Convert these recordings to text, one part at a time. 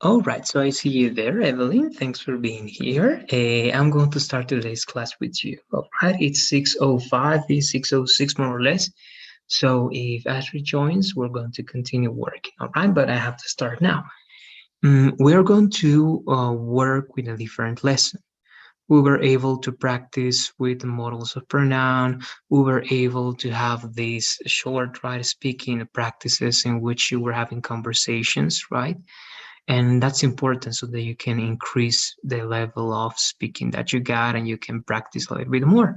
All right, so I see you there, Evelyn. Thanks for being here. I'm going to start today's class with you. All right, it's 6:05, it's 6:06 more or less. So if Ashley joins, we're going to continue working. All right, but I have to start now. We're going to work with a different lesson. We were able to practice with models of pronoun. We were able to have these short, right, speaking practices in which you were having conversations, right? And that's important so that you can increase the level of speaking that you got and you can practice a little bit more.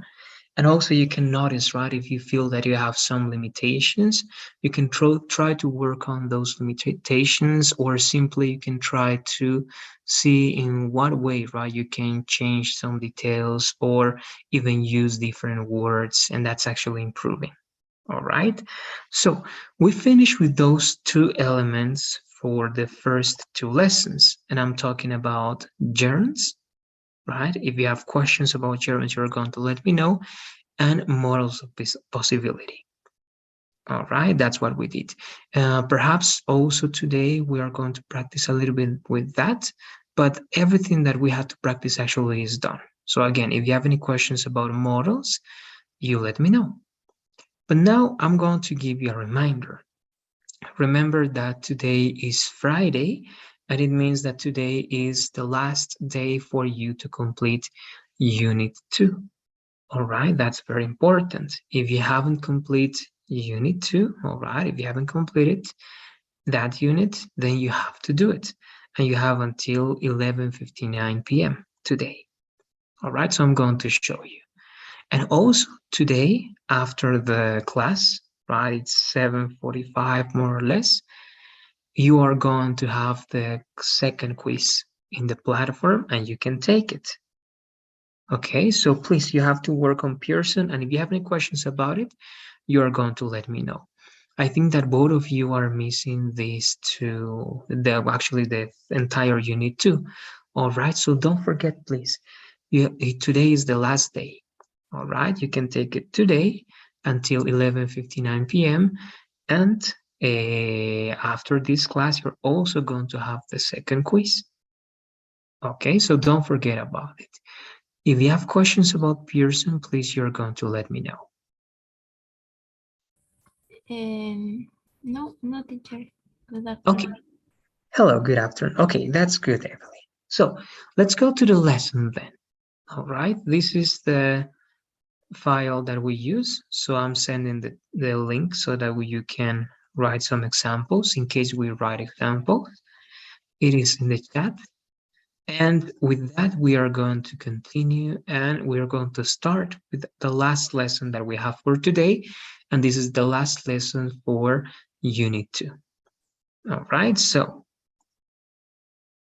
And also you can notice, right, if you feel that you have some limitations, you can try to work on those limitations, or simply you can try to see in what way, right, you can change some details or even use different words, and that's actually improving. All right. So we finished with those two elements for the first two lessons, and I'm talking about gerunds, right? If you have questions about gerunds, you're going to let me know, and models of possibility. All right, that's what we did. Perhaps also today we are going to practice a little bit with that, but everything that we had to practice actually is done. So again, if you have any questions about models, you let me know. But now I'm going to give you a reminder. Remember that today is Friday, and it means that today is the last day for you to complete Unit 2. All right, that's very important. If you haven't completed Unit 2, all right, if you haven't completed that unit, then you have to do it. And you have until 11:59 p.m. today. All right, so I'm going to show you. And also today, after the class, right, it's 7:45 more or less, you are going to have the second quiz in the platform and you can take it. Okay, so please, you have to work on Pearson, and if you have any questions about it, you are going to let me know. I think that both of you are missing these two, actually the entire unit too. All right, so don't forget, please. Today is the last day. All right, you can take it today until 11:59 p.m. And after this class, you're also going to have the second quiz. Okay, so don't forget about it. If you have questions about Pearson, please, you're going to let me know. No, no, teacher. Good Okay. afternoon. Hello, good afternoon. Okay, that's good, Emily. So let's go to the lesson then. All right, this is the file that we use. So I'm sending the link so that you can write some examples in case we write examples. It is in the chat. And with that, we are going to continue and we are going to start with the last lesson that we have for today. And this is the last lesson for Unit 2. All right, so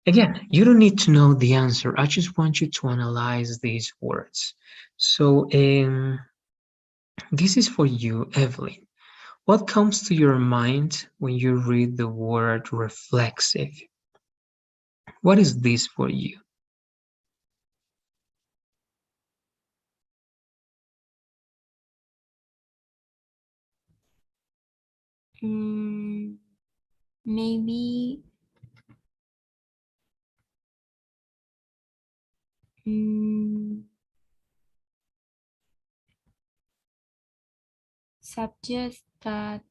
again, you don't need to know the answer. I just want you to analyze these words. So this is for you, Evelyn. What comes to your mind when you read the word reflexive? What is this for you? Maybe subjects that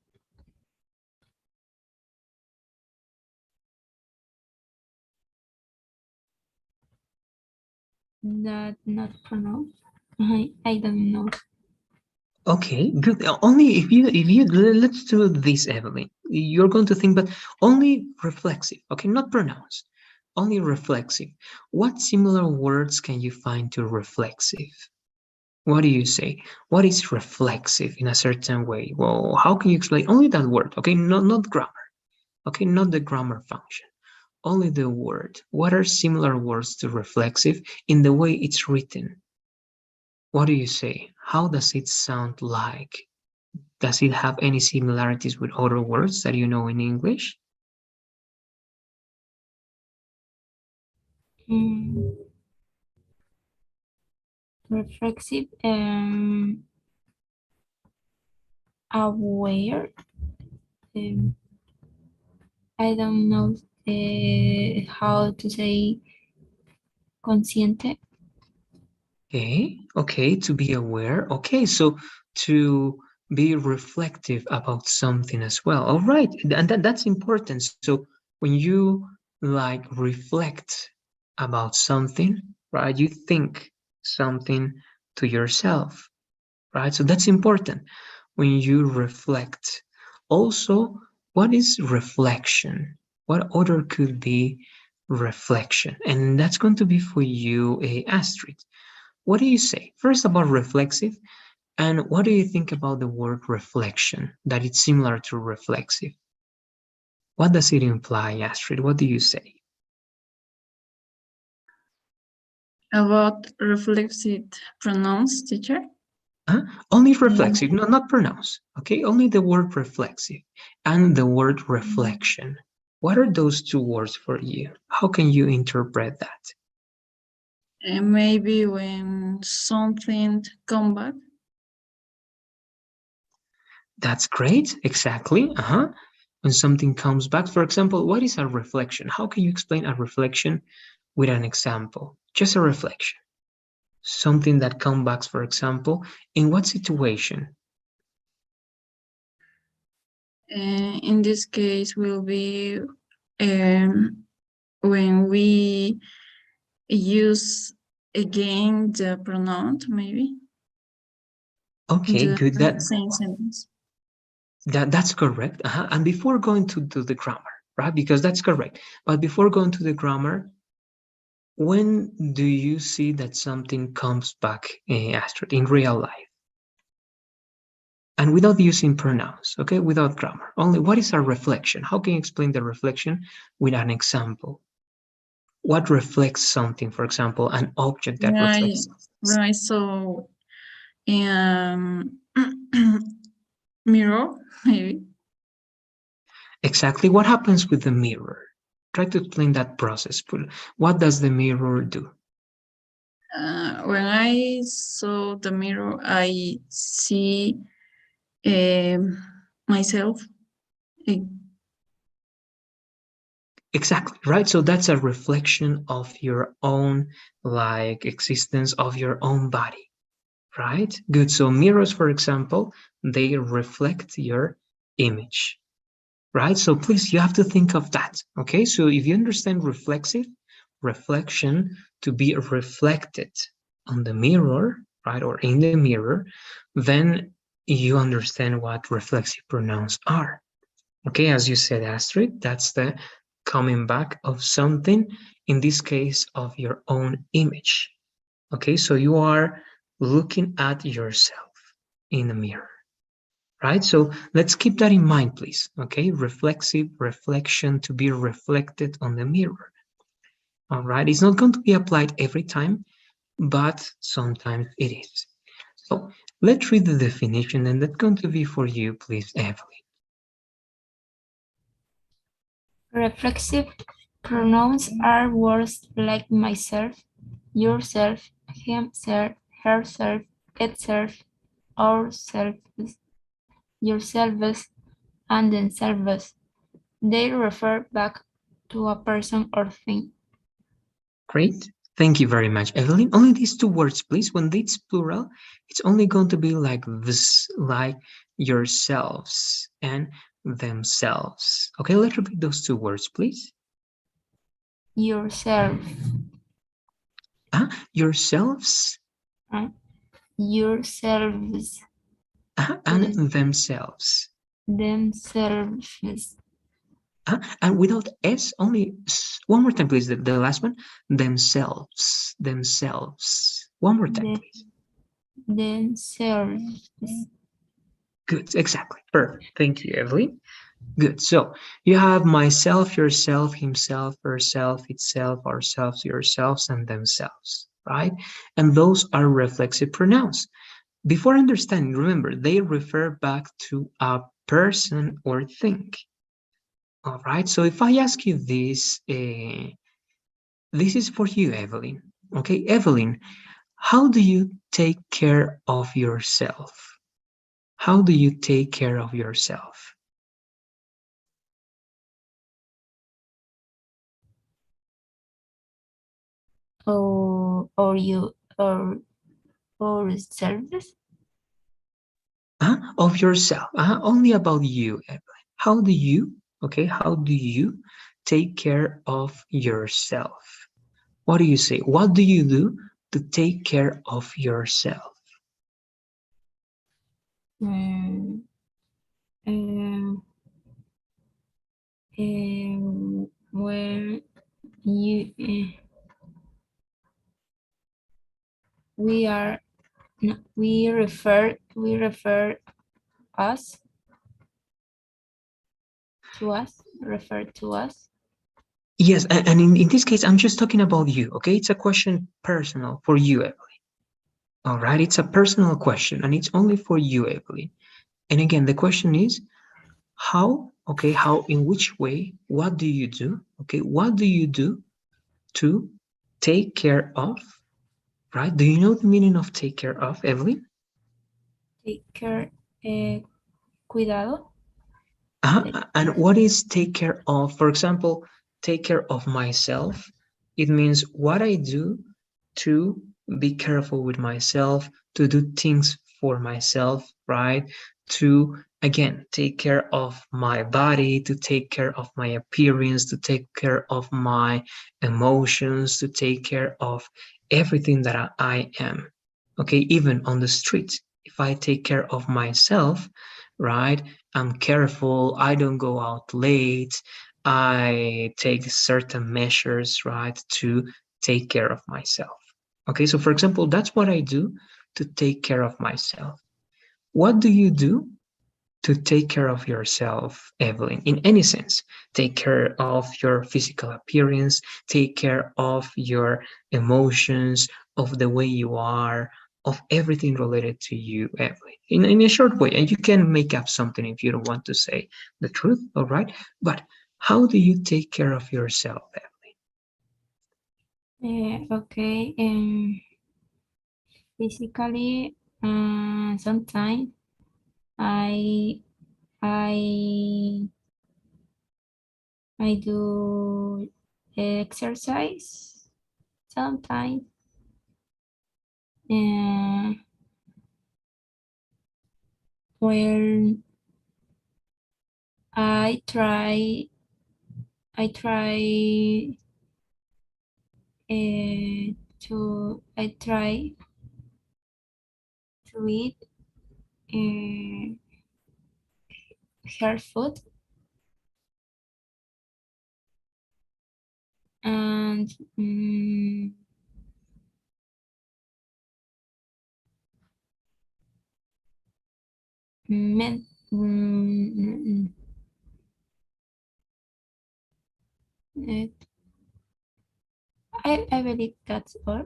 not pronounced. I don't know. Okay, good. Only if you let's do this, Evelyn. You're going to think, but only reflexive. Okay, not pronounced. Only reflexive. What similar words can you find to reflexive? What do you say? What is reflexive in a certain way? Well, how can you explain only that word? Okay, not grammar. Okay, not the grammar function. Only the word. What are similar words to reflexive in the way it's written? What do you say? How does it sound like? Does it have any similarities with other words that you know in English? Mm, reflexive. Aware. Um, I don't know how to say consciente. Okay, to be aware. Okay, so to be reflective about something as well. All right, and that's important. So when you like reflect about something, right, you think something to yourself, right? So that's important when you reflect. Also, what is reflection? What other could be reflection? And that's going to be for you, Astrid. What do you say? First about reflexive, and what do you think about the word reflection, that it's similar to reflexive? What does it imply, Astrid? What do you say? About reflexive pronouns, teacher? Huh? Only reflexive, no, not pronounce. Okay, only the word reflexive and the word reflection. What are those two words for you? How can you interpret that? And maybe when something come back. That's great. Exactly. When something comes back, for example, what is a reflection? How can you explain a reflection with an example? Just a reflection. Something that comes back, for example, in what situation? In this case will be when we use again the pronoun, maybe. Okay, The good. same sentence. That's correct. And before going to the grammar, right? Because that's correct. But before going to the grammar, when do you see that something comes back, Astrid, in real life? And without using pronouns, okay? Without grammar. Only what is a reflection? How can you explain the reflection with an example? What reflects something? For example, an object that reflects. When I saw mirror, maybe. Exactly what happens with the mirror? Try to explain that process. What does the mirror do? When I saw the mirror, I see myself. Exactly, right? So that's a reflection of your own like existence of your own body, right? Good. So mirrors, for example, they reflect your image, right? So please, you have to think of that, okay? So if you understand reflexive, reflection to be reflected on the mirror, right, or in the mirror, then you understand what reflexive pronouns are. Okay, as you said, Astrid, that's the coming back of something, in this case, of your own image. Okay, so you are looking at yourself in the mirror, right? So let's keep that in mind, please. Okay, reflexive reflection to be reflected on the mirror. All right, it's not going to be applied every time, but sometimes it is. So let's read the definition, and that's going to be for you, please, Evelyn. Reflexive pronouns are words like myself, yourself, himself, herself, itself, ourselves, yourselves, and themselves. They refer back to a person or thing. Great. Thank you very much, Evelyn. Only these two words, please. When it's plural, it's only going to be like this, like yourselves and themselves. Okay, let's repeat those two words, please. Yourself. Yourselves. Yourselves. And themselves. Themselves. And without S, only one more time, please. The last one, themselves. Themselves. One more time, please. Themselves. Good, exactly. Perfect. Thank you, Evelyn. Good. So you have myself, yourself, himself, herself, itself, ourselves, yourselves, and themselves, right? And those are reflexive pronouns. Before understanding, remember, they refer back to a person or thing. All right. So if I ask you this, this is for you, Evelyn. Okay, Evelyn, how do you take care of yourself? How do you take care of yourself? or you or service? Of yourself. Only about you, Evelyn. How do you, okay, how do you take care of yourself? What do you say? What do you do to take care of yourself? Um, where you we are no, we refer us to us refer to us. Yes, and in this case, I'm just talking about you, okay? It's a question personal for you, Evelyn. All right, it's a personal question, and it's only for you, Evelyn. And again, the question is, how, okay, how, in which way, what do you do, okay? What do you do to take care of, right? Do you know the meaning of take care of, Evelyn? Take care, cuidado. And what is take care of? For example, take care of myself. It means what I do to be careful with myself, to do things for myself, right? To, again, take care of my body, to take care of my appearance, to take care of my emotions, to take care of everything that I am. Okay, even on the street, if I take care of myself, right? I'm careful, I don't go out late, I take certain measures, right, to take care of myself. Okay, so for example, that's what I do to take care of myself. What do you do to take care of yourself, Evelyn, in any sense? Take care of your physical appearance, take care of your emotions, of the way you are, of everything related to you, Evelyn, in a short way. And you can make up something if you don't want to say the truth, all right? But how do you take care of yourself, Evelyn? Okay. Physically, sometimes I I I do exercise sometimes. Uh, where I try to eat uh, her food and men, uh, I believe that's all.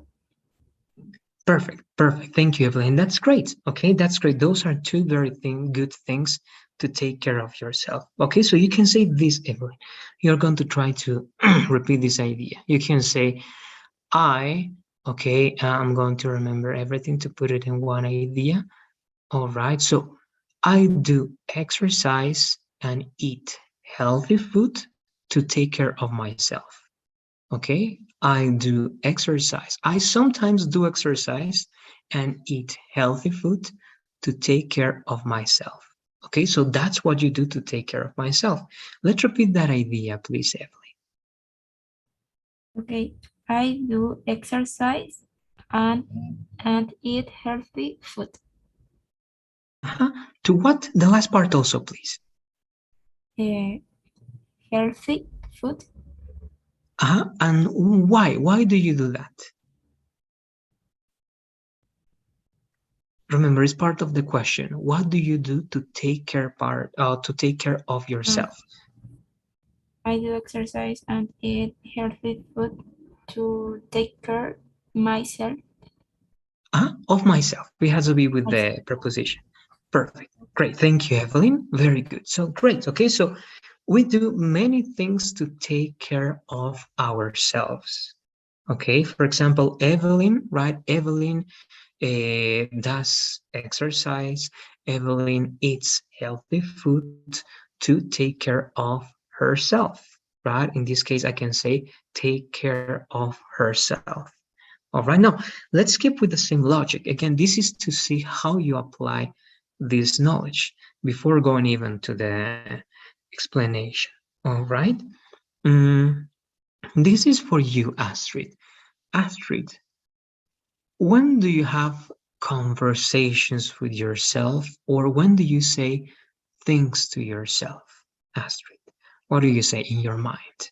Perfect, perfect. Thank you, Evelyn. That's great. Okay, that's great. Those are two very good things to take care of yourself. Okay, so you can say this, Evelyn. You're going to try to repeat this idea. You can say, okay, I'm going to remember everything to put it in one idea. All right, so I do exercise and eat healthy food to take care of myself. Okay, I do exercise. I sometimes do exercise and eat healthy food to take care of myself. Okay, so that's what you do to take care of myself. Let's repeat that idea, please, Evelyn. Okay, I do exercise and eat healthy food. To what? The last part also, please. Healthy food. And why? Why do you do that? Remember, it's part of the question. What do you do to take care of yourself? I do exercise and eat healthy food to take care myself. Of myself. It has to be with Myself. the preposition. Perfect. Great. Thank you, Evelyn. Very good. So great. Okay, so we do many things to take care of ourselves. Okay, for example, Evelyn, right? Evelyn does exercise. Evelyn eats healthy food to take care of herself, right? In this case, I can say take care of herself. All right, now let's keep with the same logic. Again, this is to see how you apply this knowledge before going even to the explanation. All right. This is for you, Astrid. Astrid, when do you have conversations with yourself, or when do you say things to yourself? Astrid, what do you say in your mind?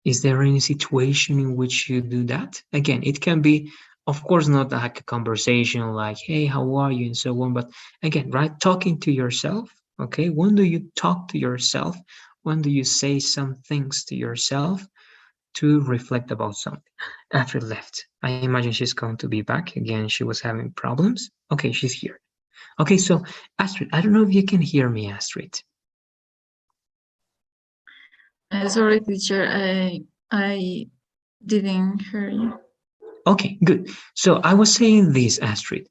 Is there any situation in which you do that? Again, it can be, of course, not like a conversation like, hey, how are you, and so on, but again, right, talking to yourself. Okay, when do you talk to yourself? When do you say some things to yourself to reflect about something? Astrid left. I imagine she's going to be back again. She was having problems. Okay, she's here. Okay, so Astrid, I don't know if you can hear me, Astrid. Sorry, teacher, I didn't hear you. Okay, good. So I was saying this, Astrid.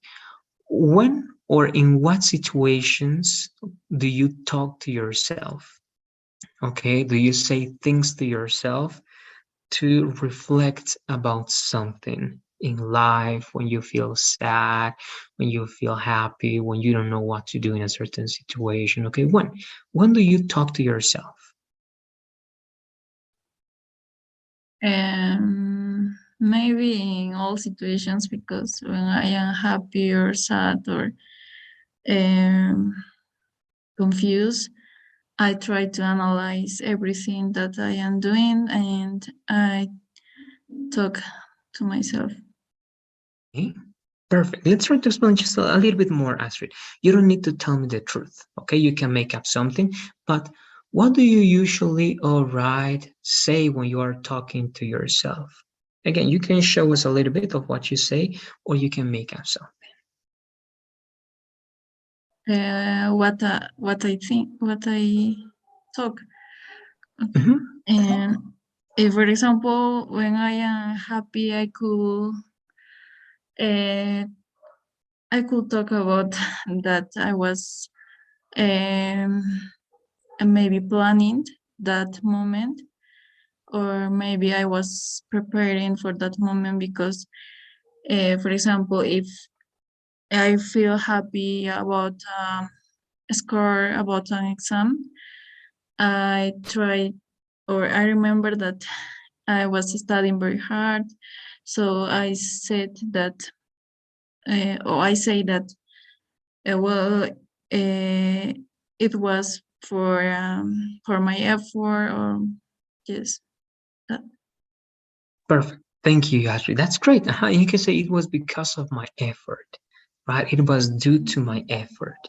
When or in what situations do you talk to yourself? Okay, do you say things to yourself to reflect about something in life, when you feel sad, when you feel happy, when you don't know what to do in a certain situation? Okay, when do you talk to yourself? Maybe in all situations, because when I am happy or sad or confused, I try to analyze everything that I am doing and I talk to myself. Okay, perfect. Let's try to explain just a little bit more, Astrid. You don't need to tell me the truth, okay? You can make up something, but what do you usually, all right, say when you are talking to yourself? Again, you can show us a little bit of what you say, or you can make up something. What I think, what I talk. Mhm. And if, for example, when I am happy, I could talk about that I was maybe planning that moment, or maybe I was preparing for that moment because, for example, if I feel happy about a score about an exam, I try, or I remember that I was studying very hard, so I said that, or I say that, well, it was for my effort, or yes. Perfect. Thank you, Astrid. That's great. You can say it was because of my effort, right? It was due to my effort.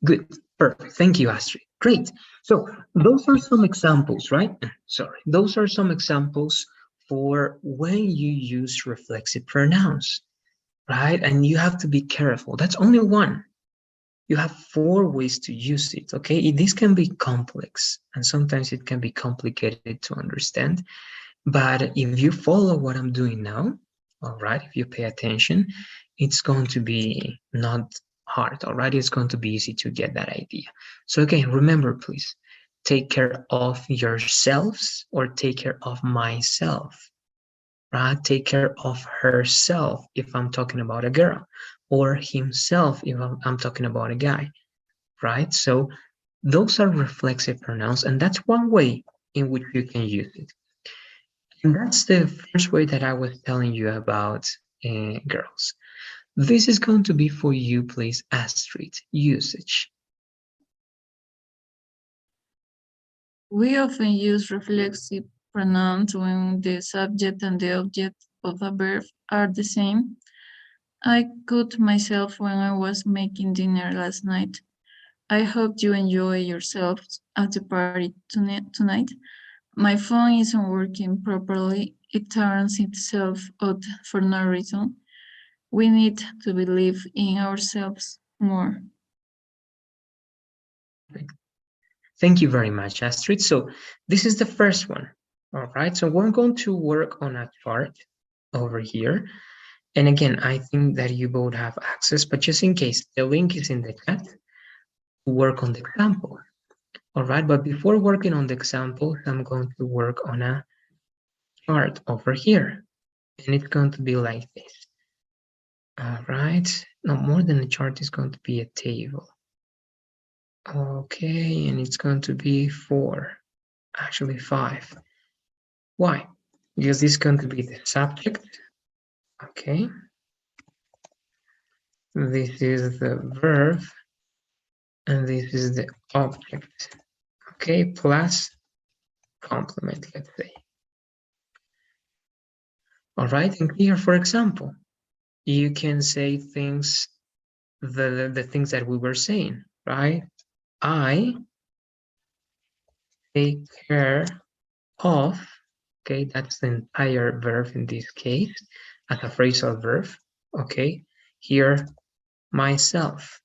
Good. Perfect. Thank you, Astrid. Great. So those are some examples, right? Sorry. Those are some examples for when you use reflexive pronouns, right? And you have to be careful. That's only one. You have 4 ways to use it, okay? This can be complex, and sometimes it can be complicated to understand. But if you follow what I'm doing now, all right, if you pay attention, it's going to be not hard, all right? It's going to be easy to get that idea. So again, remember, please, take care of yourselves or take care of myself, right? Take care of herself if I'm talking about a girl, or himself if I'm talking about a guy, right? So those are reflexive pronouns, and that's one way in which you can use it. And that's the first way that I was telling you about girls. This is going to be for you, please, Astrid, usage. We often use reflexive pronouns when the subject and the object of a verb are the same. I cooked myself when I was making dinner last night. I hope you enjoy yourselves at the party tonight. My phone isn't working properly. It turns itself out for no reason. We need to believe in ourselves more. Thank you very much, Astrid. So this is the first one. All right, so we're going to work on a chart over here. And again, I think that you both have access, but just in case, the link is in the chat to work on the example. All right, but before working on the example, I'm going to work on a chart over here, and it's going to be like this. All right, no more than a chart, is going to be a table. Okay, and it's going to be 4, actually 5. Why? Because this is going to be the subject. Okay, this is the verb, and this is the object. Okay, plus complement, let's say. All right, and here, for example, you can say things, the things that we were saying, right? I take care of, okay, that's the entire verb in this case, as a phrasal verb, okay? Here, myself.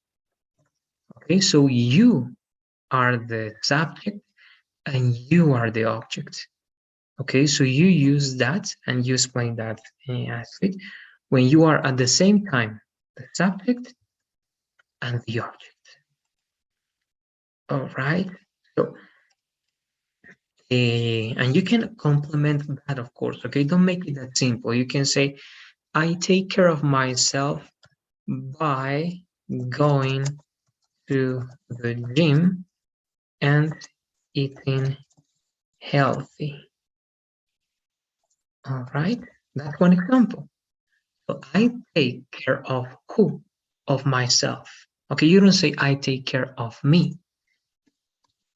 Okay, so you are the subject and you are the object. Okay, so you use that and you explain that, Astrid, when you are at the same time the subject and the object. All right, so and you can complement that, of course. Okay, don't make it that simple. You can say, I take care of myself by going to the gym and eating healthy. All right, that's one example. So I take care of who? Of myself. Okay, you don't say I take care of me.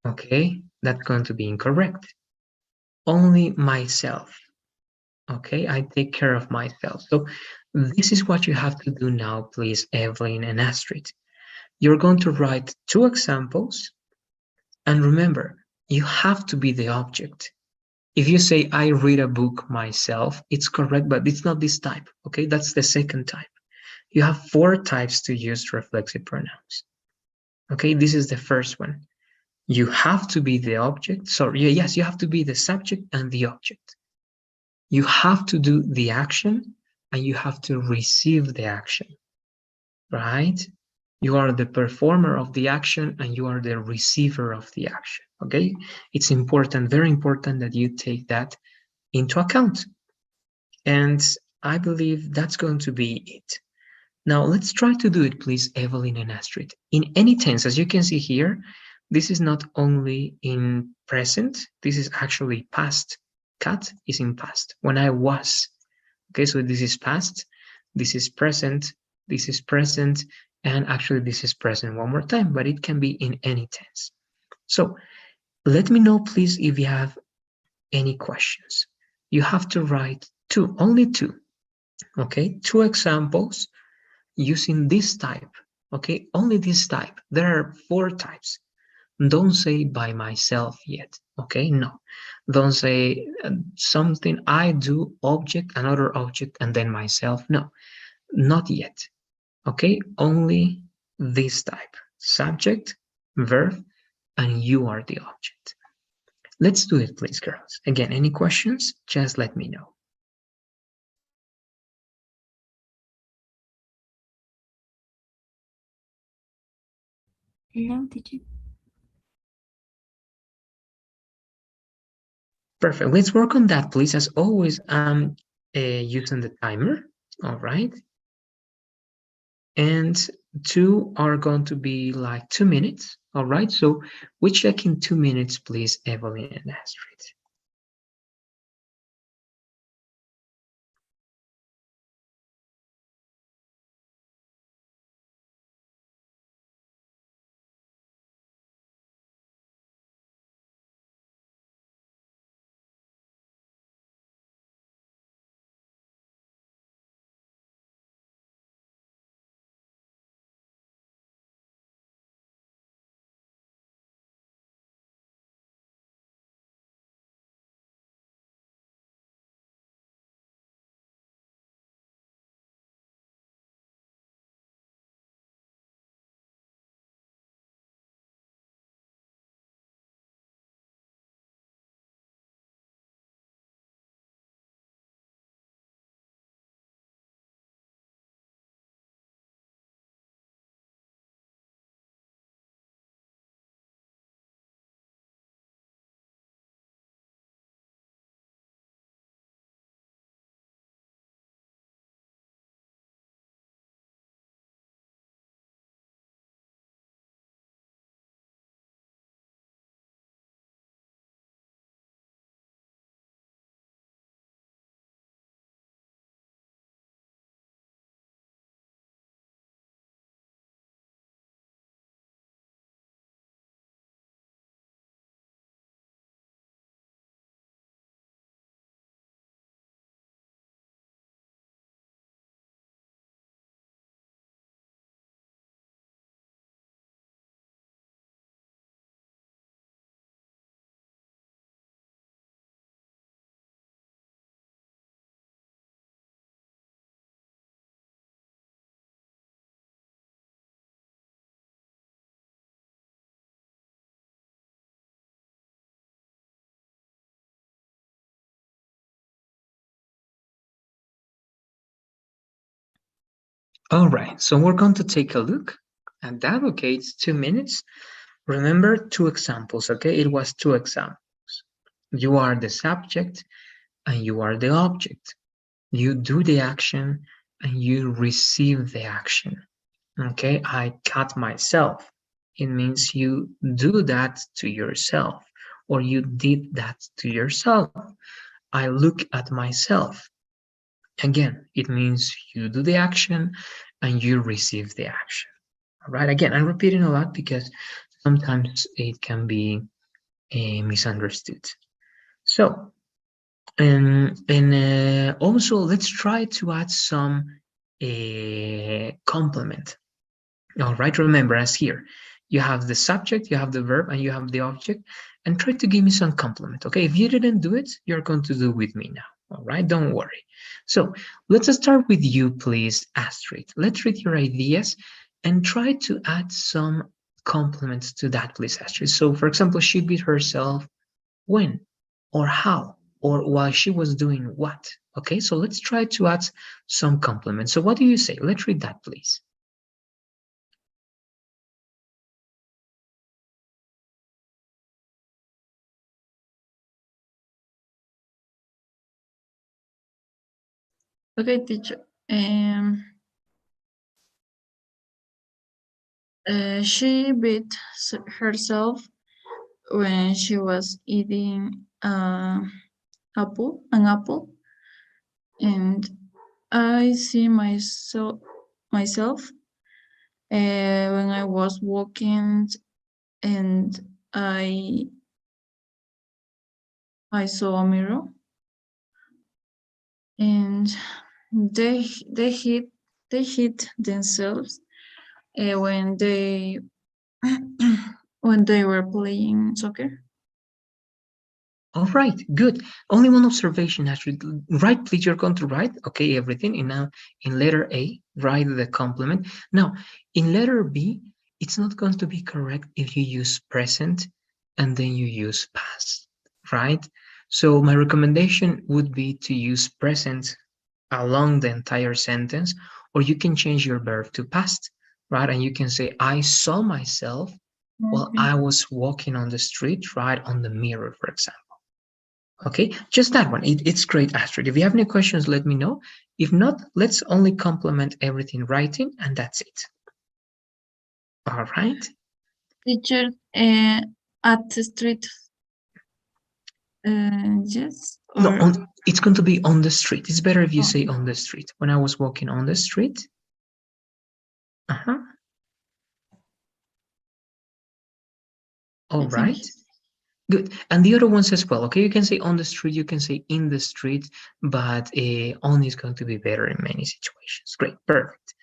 Okay, that's going to be incorrect. Only myself. Okay, I take care of myself. So this is what you have to do now, please, Evelyn and Astrid. You're going to write 2 examples, and remember, you have to be the object. If you say, I read a book myself, it's correct, but it's not this type, okay? That's the second type. You have 4 types to use reflexive pronouns. Okay, this is the first one. You have to be the object. Sorry, yes, you have to be the subject and the object. You have to do the action and you have to receive the action, right? You are the performer of the action and you are the receiver of the action, okay? It's important, very important that you take that into account. And I believe that's going to be it. Now let's try to do it, please, Evelyn and Astrid. In any tense, as you can see here, this is not only in present, this is actually past. Cut is in past, when I was. Okay, so this is past, this is present, and actually this is present one more time, but it can be in any tense. So let me know, please, if you have any questions. You have to write 2, only 2, okay? 2 examples using this type, okay? Only this type. There are 4 types. Don't say by myself yet, okay? No. Don't say something I do, object, another object, and then myself. No, not yet, okay? Only this type. Subject, verb, and you are the object. Let's do it, please, girls. Again, any questions? Just let me know. No, teacher. Perfect. Let's work on that, please. As always, I'm using the timer. All right. And 2 are going to be like 2 minutes. All right. So we check in 2 minutes, please, Evelyn and Astrid. All right, so we're going to take a look at that. Okay, it's 2 minutes. Remember 2 examples, okay? It was 2 examples. You are the subject and you are the object. You do the action and you receive the action. Okay, I cut myself. It means you do that to yourself, or you did that to yourself. I look at myself. Again, it means you do the action and you receive the action. All right, again, I'm repeating a lot because sometimes it can be misunderstood. So, and also let's try to add some complement. All right, remember, as here, you have the subject, you have the verb, and you have the object, and try to give me some complement, okay? If you didn't do it, you're going to do with me now, all right? Don't worry. So let's start with you, please, Astrid. Let's read your ideas and try to add some complements to that, please, Astrid. So, for example, she beat herself when, or how, or while she was doing what, okay? So let's try to add some complements. So what do you say? Let's read that, please. Okay, teacher. She beat herself when she was eating an apple, and I see myself when I was walking, and I saw a mirror, and they hit themselves when they when they were playing soccer. All right, good. Only one observation, actually. Right, please, you're going to write, okay, everything. And now in letter A, write the complement. Now, in letter B, it's not going to be correct if you use present and then you use past, right? So my recommendation would be to use present along the entire sentence, or you can change your verb to past, right? And you can say, I saw myself while I was walking on the street, right, on the mirror, for example. Okay, just that one. It's great, Astrid. If you have any questions, let me know. If not, let's only complement everything writing, and that's it. All right. Teacher, at the street. Yes. No, it's going to be on the street. It's better if you say Oh. on the street. When I was walking on the street. All right. Good. And the other ones as well. Okay, you can say on the street, you can say in the street, but on is going to be better in many situations. Great, perfect.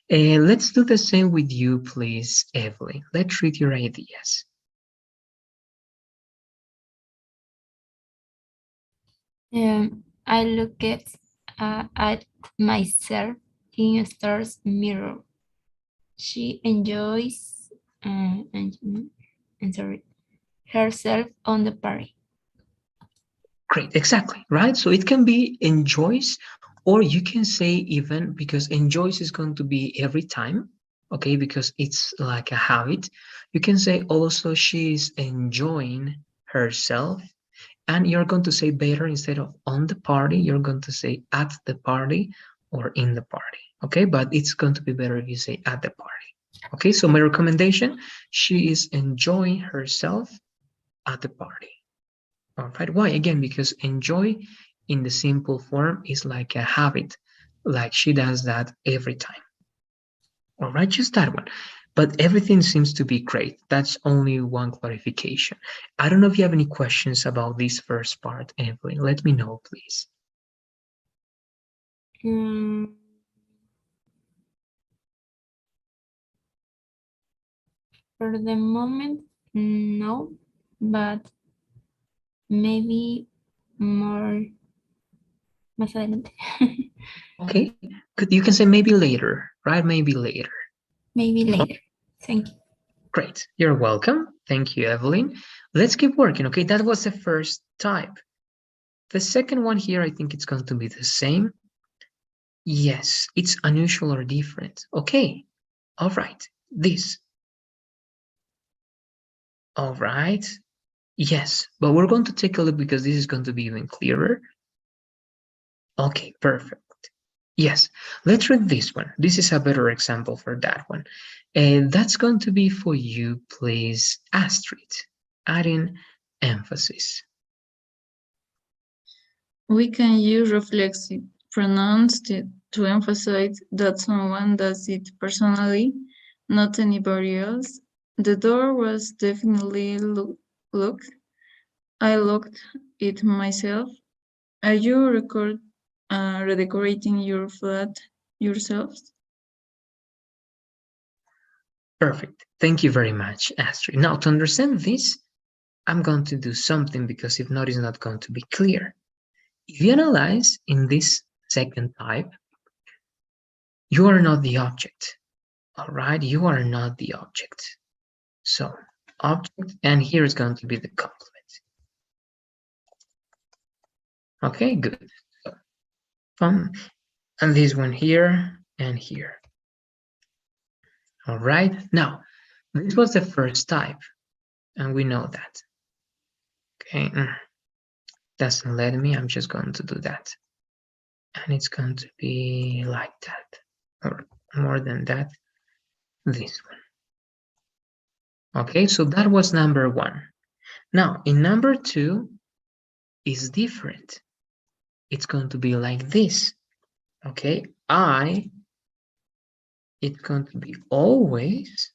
Let's do the same with you, please, Evelyn. Let's read your ideas. I look at myself in a star's mirror. She enjoys herself on the party. Great, exactly, right? So it can be enjoys, or you can say even, because enjoys is going to be every time, okay, because it's like a habit. You can say also she's enjoying herself, and you're going to say better, instead of on the party, you're going to say at the party or in the party, okay? But it's going to be better if you say at the party, okay? So my recommendation, she is enjoying herself at the party. All right, why? Again, because enjoy in the simple form is like a habit, like she does that every time. All right, just that one. But everything seems to be great. That's only one clarification. I don't know if you have any questions about this first part, Evelyn. Let me know, please. For the moment, no, but maybe more más adelante. Okay, good. You can say maybe later, right? Maybe later. Maybe later. Thank you. Great. You're welcome. Thank you, Evelyn. Let's keep working. Okay, that was the first type. The second one here, I think it's going to be the same. Yes, it's unusual or different. Okay, all right, this. All right, yes, but we're going to take a look because this is going to be even clearer. Okay, perfect. Yes, let's read this one. This is a better example for that one. And that's going to be for you, please, Astrid, adding emphasis. We can use reflexive pronouns to emphasize that someone does it personally, not anybody else. The door was definitely locked. I locked it myself. Are you redecorating your flat yourselves? Perfect. Thank you very much, Astrid. Now, to understand this, I'm going to do something because if not, it's not going to be clear. If you analyze in this second type, you are not the object. All right, you are not the object. So, object, and here is going to be the complement. Okay, good. So, and this one here and here. All right, now, this was the first type, and we know that. Okay, doesn't let me, I'm just going to do that. And it's going to be like that, or more than that, this one. Okay, so that was number one. Now, in number two, is different. It's going to be like this. Okay, it's going to be always.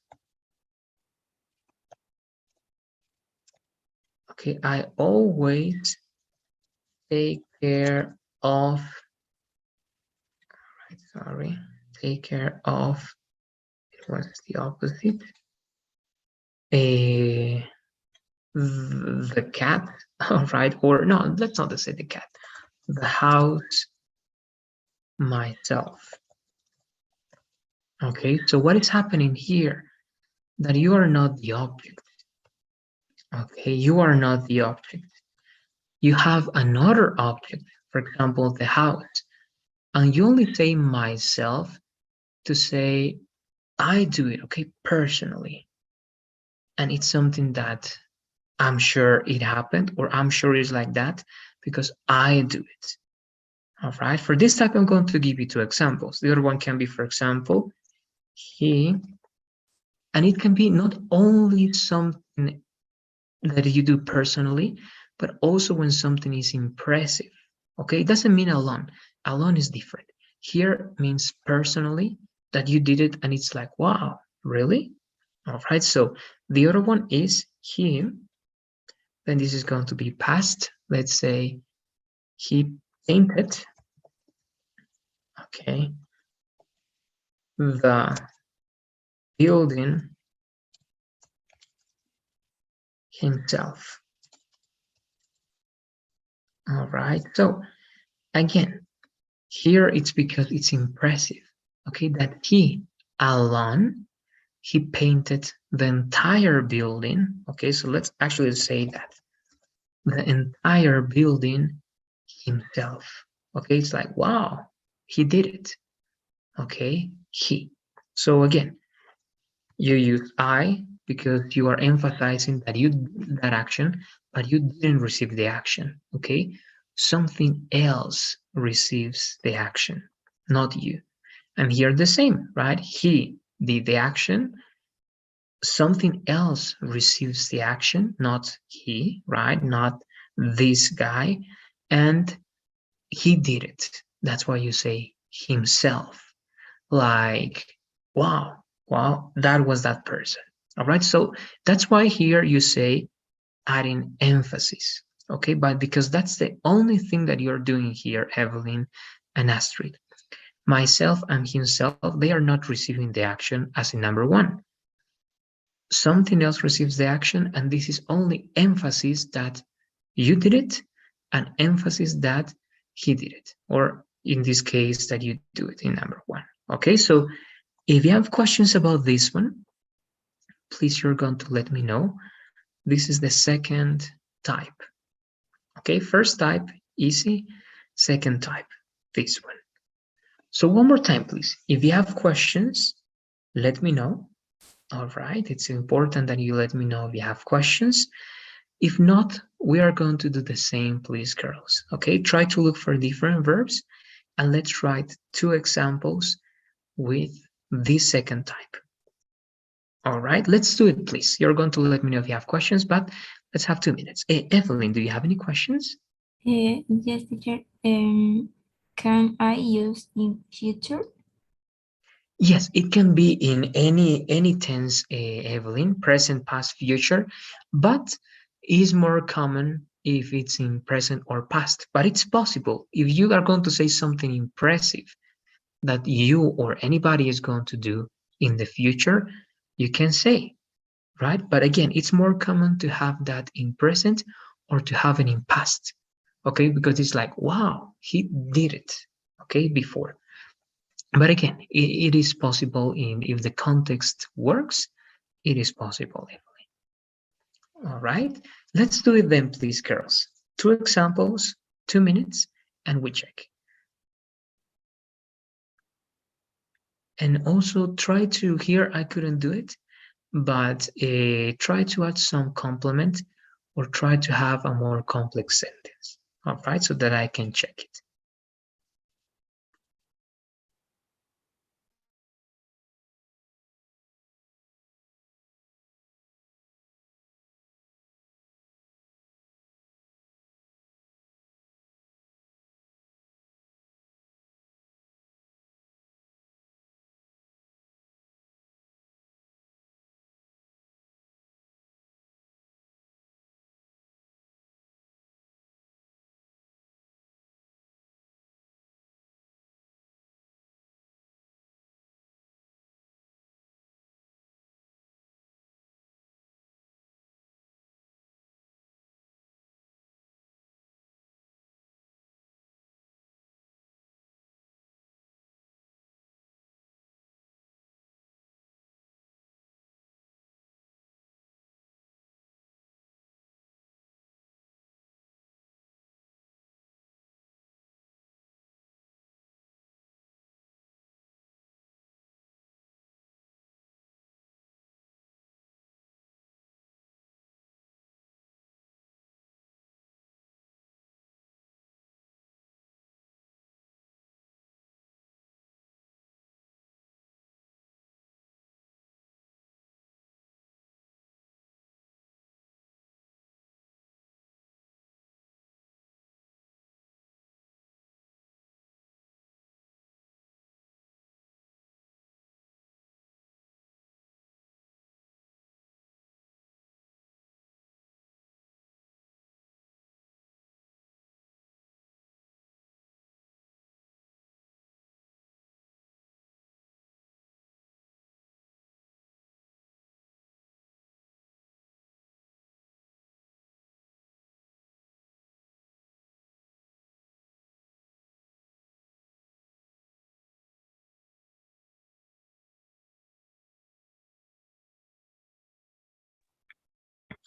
Okay, I always take care of. Sorry, take care of. It was the opposite. The cat. All right, or no, let's not say the cat. The house myself. Okay, so what is happening here? That you are not the object. Okay, you are not the object. You have another object, for example, the house, and you only say myself to say I do it, okay, personally. And it's something that I'm sure it happened, or I'm sure it's like that because I do it. All right, for this type, I'm going to give you two examples. The other one can be, for example, he, and it can be not only something that you do personally, but also when something is impressive. Okay, it doesn't mean alone. Alone is different. Here means personally that you did it and it's like, wow, really? All right, so the other one is him. Then this is going to be past. Let's say he painted, okay, the building himself. All right, so again, here it's because it's impressive, okay, that he alone, he painted the entire building. Okay, so let's actually say that the entire building himself. Okay, it's like, wow, he did it. Okay, he. So again, you use I because you are emphasizing that you did that action, but you didn't receive the action. Okay, something else receives the action, not you. And here the same, right? He did the action, something else receives the action, not he, right? Not this guy, and he did it. That's why you say himself. Like, wow, that was that person. All right, so that's why here you say adding emphasis. Okay, but because that's the only thing that you're doing here, Evelyn and Astrid. Myself and himself, they are not receiving the action as in number one. Something else receives the action, and this is only emphasis that you did it and emphasis that he did it, or in this case that you do it in number one. Okay, so if you have questions about this one, please, you're going to let me know. This is the second type. Okay, first type, easy. Second type, this one. So one more time, please. If you have questions, let me know. All right, it's important that you let me know if you have questions. If not, we are going to do the same, please, girls. Okay, try to look for different verbs and let's write 2 examples with this second type. All right, let's do it, please. You're going to let me know if you have questions, but let's have 2 minutes. Evelyn, do you have any questions? Yes, teacher. Can I use in future? Yes, it can be in any tense, Evelyn, present, past, future, but is more common if it's in present or past. But it's possible if you are going to say something impressive that you or anybody is going to do in the future, you can say, right? But again, it's more common to have that in present or to have it in past, okay? Because it's like, wow, he did it, okay, before. But again, it is possible if the context works, it is possible. All right, let's do it then, please, girls. 2 examples, 2 minutes, and we check. And also try to, here I couldn't do it, but try to add some complement or try to have a more complex sentence. All right, so that I can check it.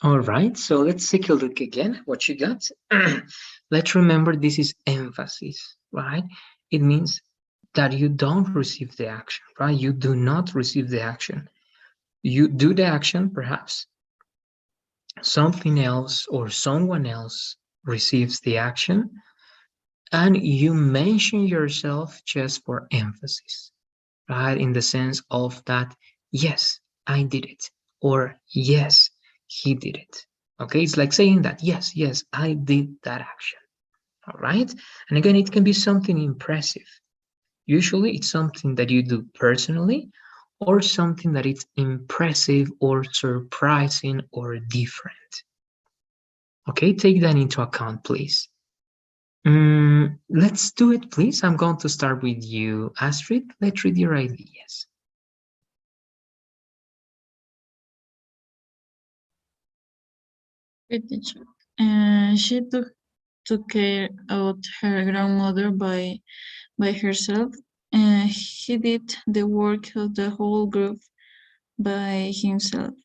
All right, so let's take a look again what you got. Let's remember this is emphasis, right? It means that you don't receive the action, right? You do not receive the action. You do the action, perhaps something else or someone else receives the action, and you mention yourself just for emphasis, right? In the sense of that, yes, I did it, or yes, he did it. Okay, it's like saying that, yes, I did that action. All right, and again, it can be something impressive. Usually, it's something that you do personally, or something that it's impressive or surprising or different. Okay, take that into account, please. Let's do it, please. I'm going to start with you, Astrid. Let's read your ideas. She took care of her grandmother by herself, and he did the work of the whole group by himself.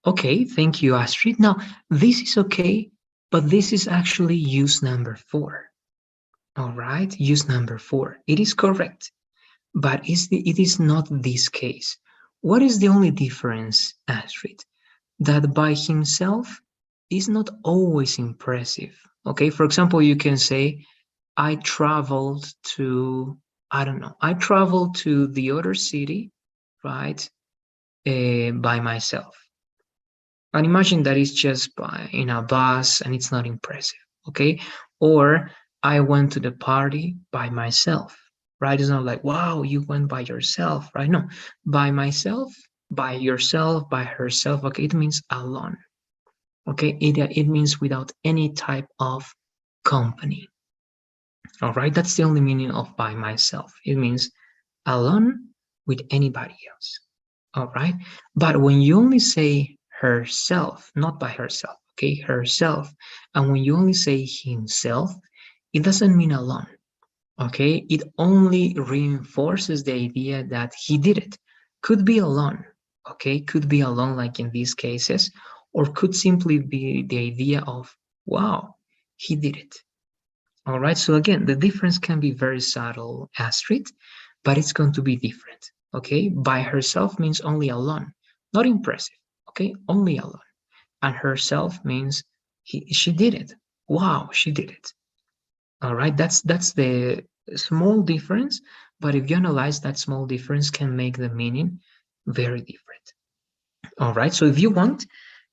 Okay, thank you, Astrid. Now, this is okay, but this is actually use number 4. All right, use number 4. It is correct, but it is not this case. What is the only difference, Astrid? That by himself is not always impressive. Okay, for example, you can say, I traveled to, I don't know, I traveled to the other city, right, by myself. And imagine that it's just in a bus and it's not impressive, okay? Or I went to the party by myself, right? It's not like, wow, you went by yourself, right? No, by myself, by yourself, by herself, okay? It means alone, okay? It means without any type of company, all right? That's the only meaning of by myself. It means alone with anybody else, all right? But when you only say herself, not by herself, okay, herself, and when you only say himself, it doesn't mean alone, okay? It only reinforces the idea that he did it. Could be alone, okay? Could be alone, like in these cases, or could simply be the idea of, wow, he did it. All right, so again, the difference can be very subtle, Astrid, but it's going to be different. Okay, by herself means only alone, not impressive. Okay, only alone, and herself means she did it. Wow, she did it. All right, that's the small difference, but if you analyze that small difference, can make the meaning very different. All right, so if you want,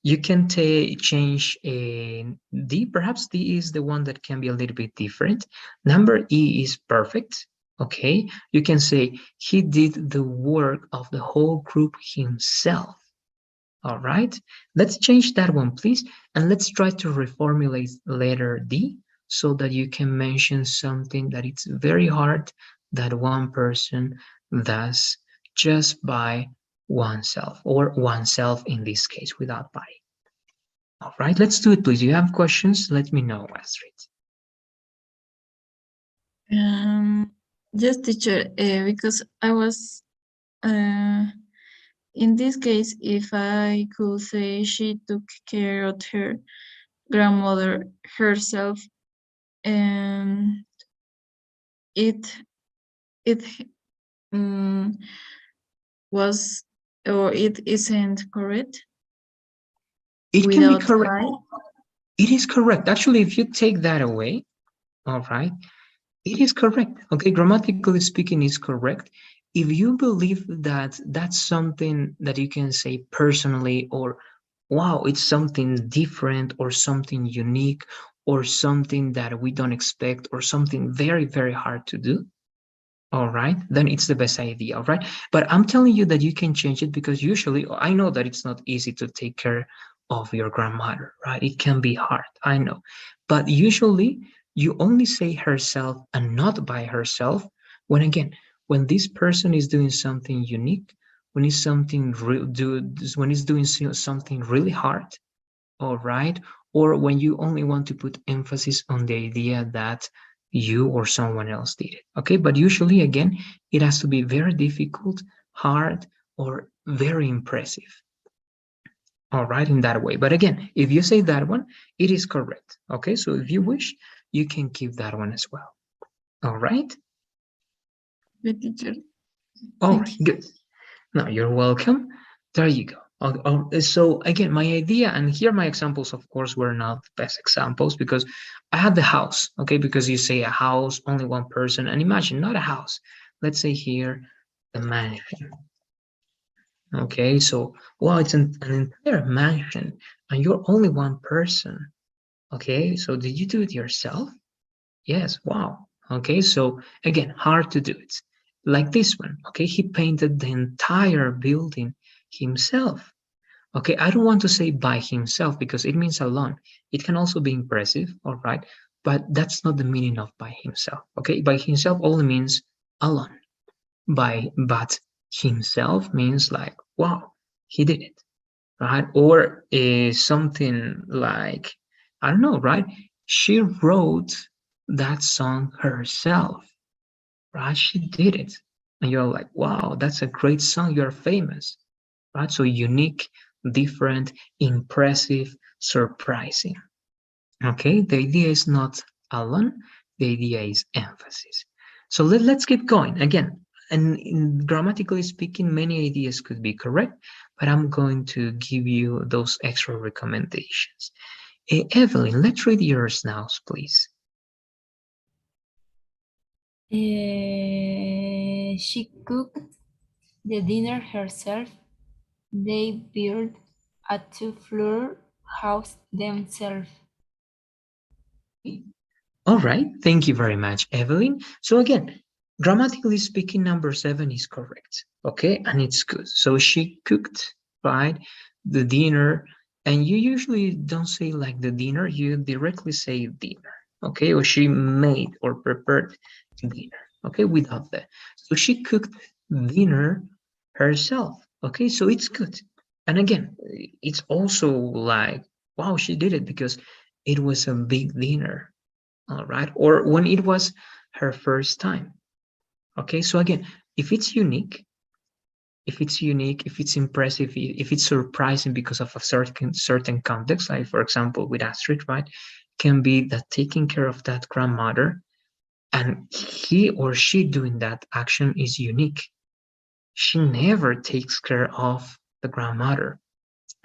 you can change D. Perhaps D is the one that can be a little bit different. Number E is perfect. Okay, you can say he did the work of the whole group himself. All right, let's change that one, please. And let's try to reformulate letter D so that you can mention something that it's very hard that one person does just by oneself, or oneself in this case, without by. All right, let's do it, please. You have questions? Let me know, Astrid. Yes, teacher, because I was in this case, if I could say she took care of her grandmother herself, and it was, or it isn't correct It can be without correct. by. It is correct. Actually, if you take that away, all right, it is correct. Okay, grammatically speaking, is correct. If you believe that that's something that you can say personally, or wow, it's something different or something unique or something that we don't expect or something very, very hard to do, all right, then it's the best idea, all right? But I'm telling you that you can change it because usually I know that it's not easy to take care of your grandmother, right? It can be hard, I know. But usually you only say herself and not by herself when, again, when this person is doing something unique, when it's something when it's doing something really hard, all right? Or when you only want to put emphasis on the idea that you or someone else did it, okay? But usually, again, it has to be very difficult, hard, or very impressive, all right, in that way. But again, if you say that one, it is correct, okay? So if you wish, you can keep that one as well, all right? Good, teacher. All right, good. No, you're welcome. There you go. So again, my idea, and here my examples, of course, were not the best examples because I had the house, okay? Because you say a house, only one person, and imagine not a house. Let's say here, the mansion. Okay, so wow, it's an entire mansion, and you're only one person. Okay, so did you do it yourself? Yes, wow. Okay, so again, hard to do it. Like this one, okay, he painted the entire building himself. Okay, I don't want to say by himself because it means alone. It can also be impressive, all right, but that's not the meaning of by himself. Okay, by himself only means alone. But himself means like, wow, he did it, right? Or something like, I don't know, right? She wrote that song herself, right? She did it. And you're like, wow, that's a great song. You're famous, right? So unique, different, impressive, surprising. Okay, the idea is not alone, The idea is emphasis. So let's keep going again. And grammatically speaking, many ideas could be correct, but I'm going to give you those extra recommendations. Evelyn, let's read yours now, please. She cooked the dinner herself. They built a two-floor house themselves. All right, thank you very much, Evelyn. So again, grammatically speaking, number 7 is correct, okay? And it's good. So she cooked, right, the dinner, and you usually don't say like the dinner, you directly say dinner, okay? Or she made or prepared dinner, okay, without that. So she cooked dinner herself, okay? So it's good. And again, it's also like, wow, she did it because it was a big dinner, all right, or when it was her first time. Okay, so again, if it's unique, if it's impressive, if it's surprising because of a certain context, like for example with Astrid, right, can be that taking care of that grandmother and he or she doing that action is unique. She never takes care of the grandmother,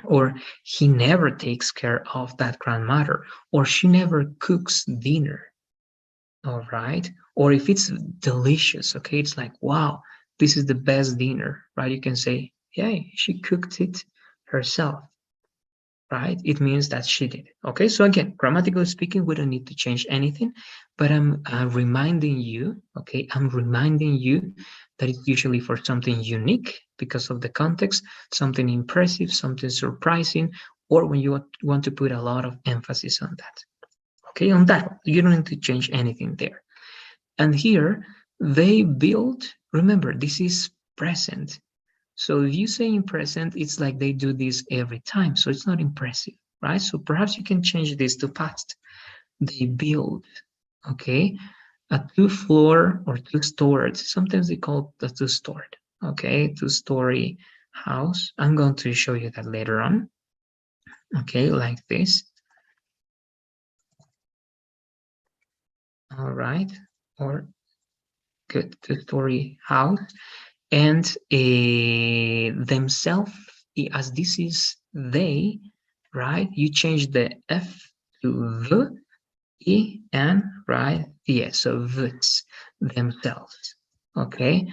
or he never takes care of that grandmother, or she never cooks dinner. All right. Or if it's delicious, okay, it's like, wow, this is the best dinner, right? You can say, yeah, she cooked it herself, right? It means that she did it. Okay. So again, grammatically speaking, we don't need to change anything, but I'm reminding you, okay, I'm reminding you that it's usually for something unique because of the context, something impressive, something surprising, or when you want to put a lot of emphasis on that. Okay, on that one, you don't need to change anything there. And here they build, remember, this is present. So if you say in present, it's like they do this every time. So it's not impressive, right? So perhaps you can change this to past. They build, okay, a two-floor or two-stored, sometimes they call it a two-stored, okay, two-story house. I'm going to show you that later on, okay, like this. All right, or good, two-story house. And themselves, as this is they, right, you change the F to the E and right, yes, so this, themselves, okay,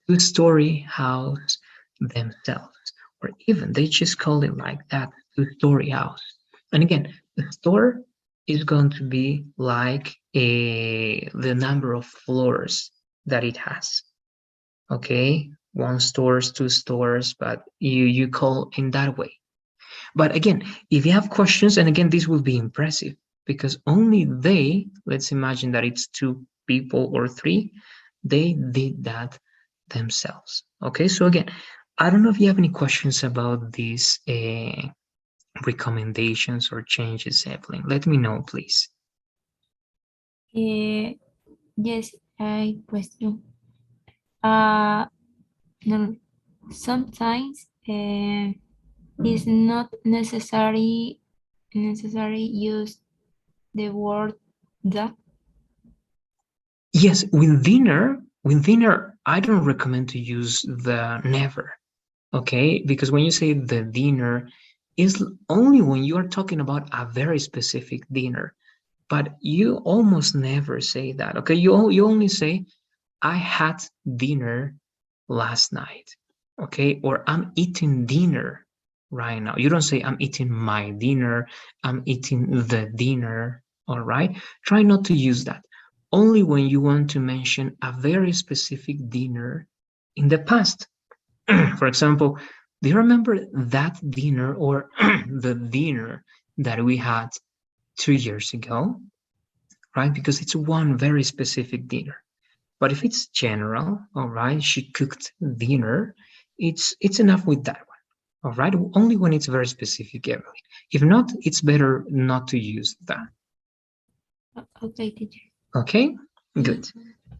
two-story house themselves, or even they just call it like that, two-story house. And again, the store is going to be like the number of floors that it has, okay, one stores, two stores, but you call in that way. But again, if you have questions, and again, this will be impressive because only they, let's imagine that it's two people or three, they did that themselves. Okay, so again, I don't know if you have any questions about these recommendations or changes, Evelyn. Let me know, please. Yes, I question. No, sometimes it's not necessary use the word that. Yes, with dinner, I don't recommend to use the never. Okay, because when you say the dinner, is only when you are talking about a very specific dinner, but you almost never say that. Okay, you only say I had dinner last night. Okay, or I'm eating dinner right now. You don't say I'm eating my dinner, I'm eating the dinner. All right, try not to use that. Only when you want to mention a very specific dinner in the past. For example, do you remember that dinner or the dinner that we had 2 years ago? Right? Because it's one very specific dinner. But if it's general, all right, she cooked dinner, it's enough with that one. All right, only when it's very specific, Emily. If not, it's better not to use that. Okay, teacher. Okay, good.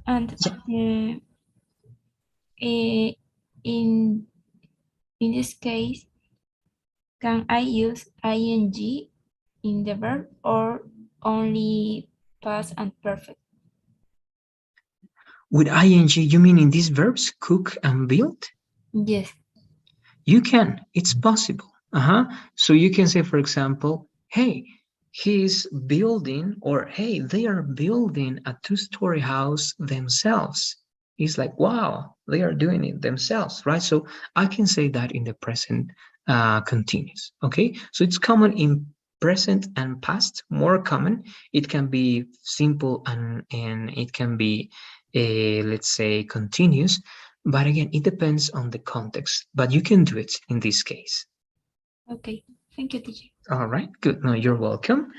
And Yeah. in this case, can I use ing in the verb or only past and perfect? With ing, you mean in these verbs, cook and build? Yes. You can, it's possible. So you can say, for example, hey, he's building, or hey, they are building a two-story house themselves. It's like, wow, they are doing it themselves, right? So I can say that in the present continuous, okay? So it's common in present and past, more common. It can be simple and it can be, let's say, continuous. But again, it depends on the context, but you can do it in this case. Okay. Thank you, teacher. All right, good. No, you're welcome.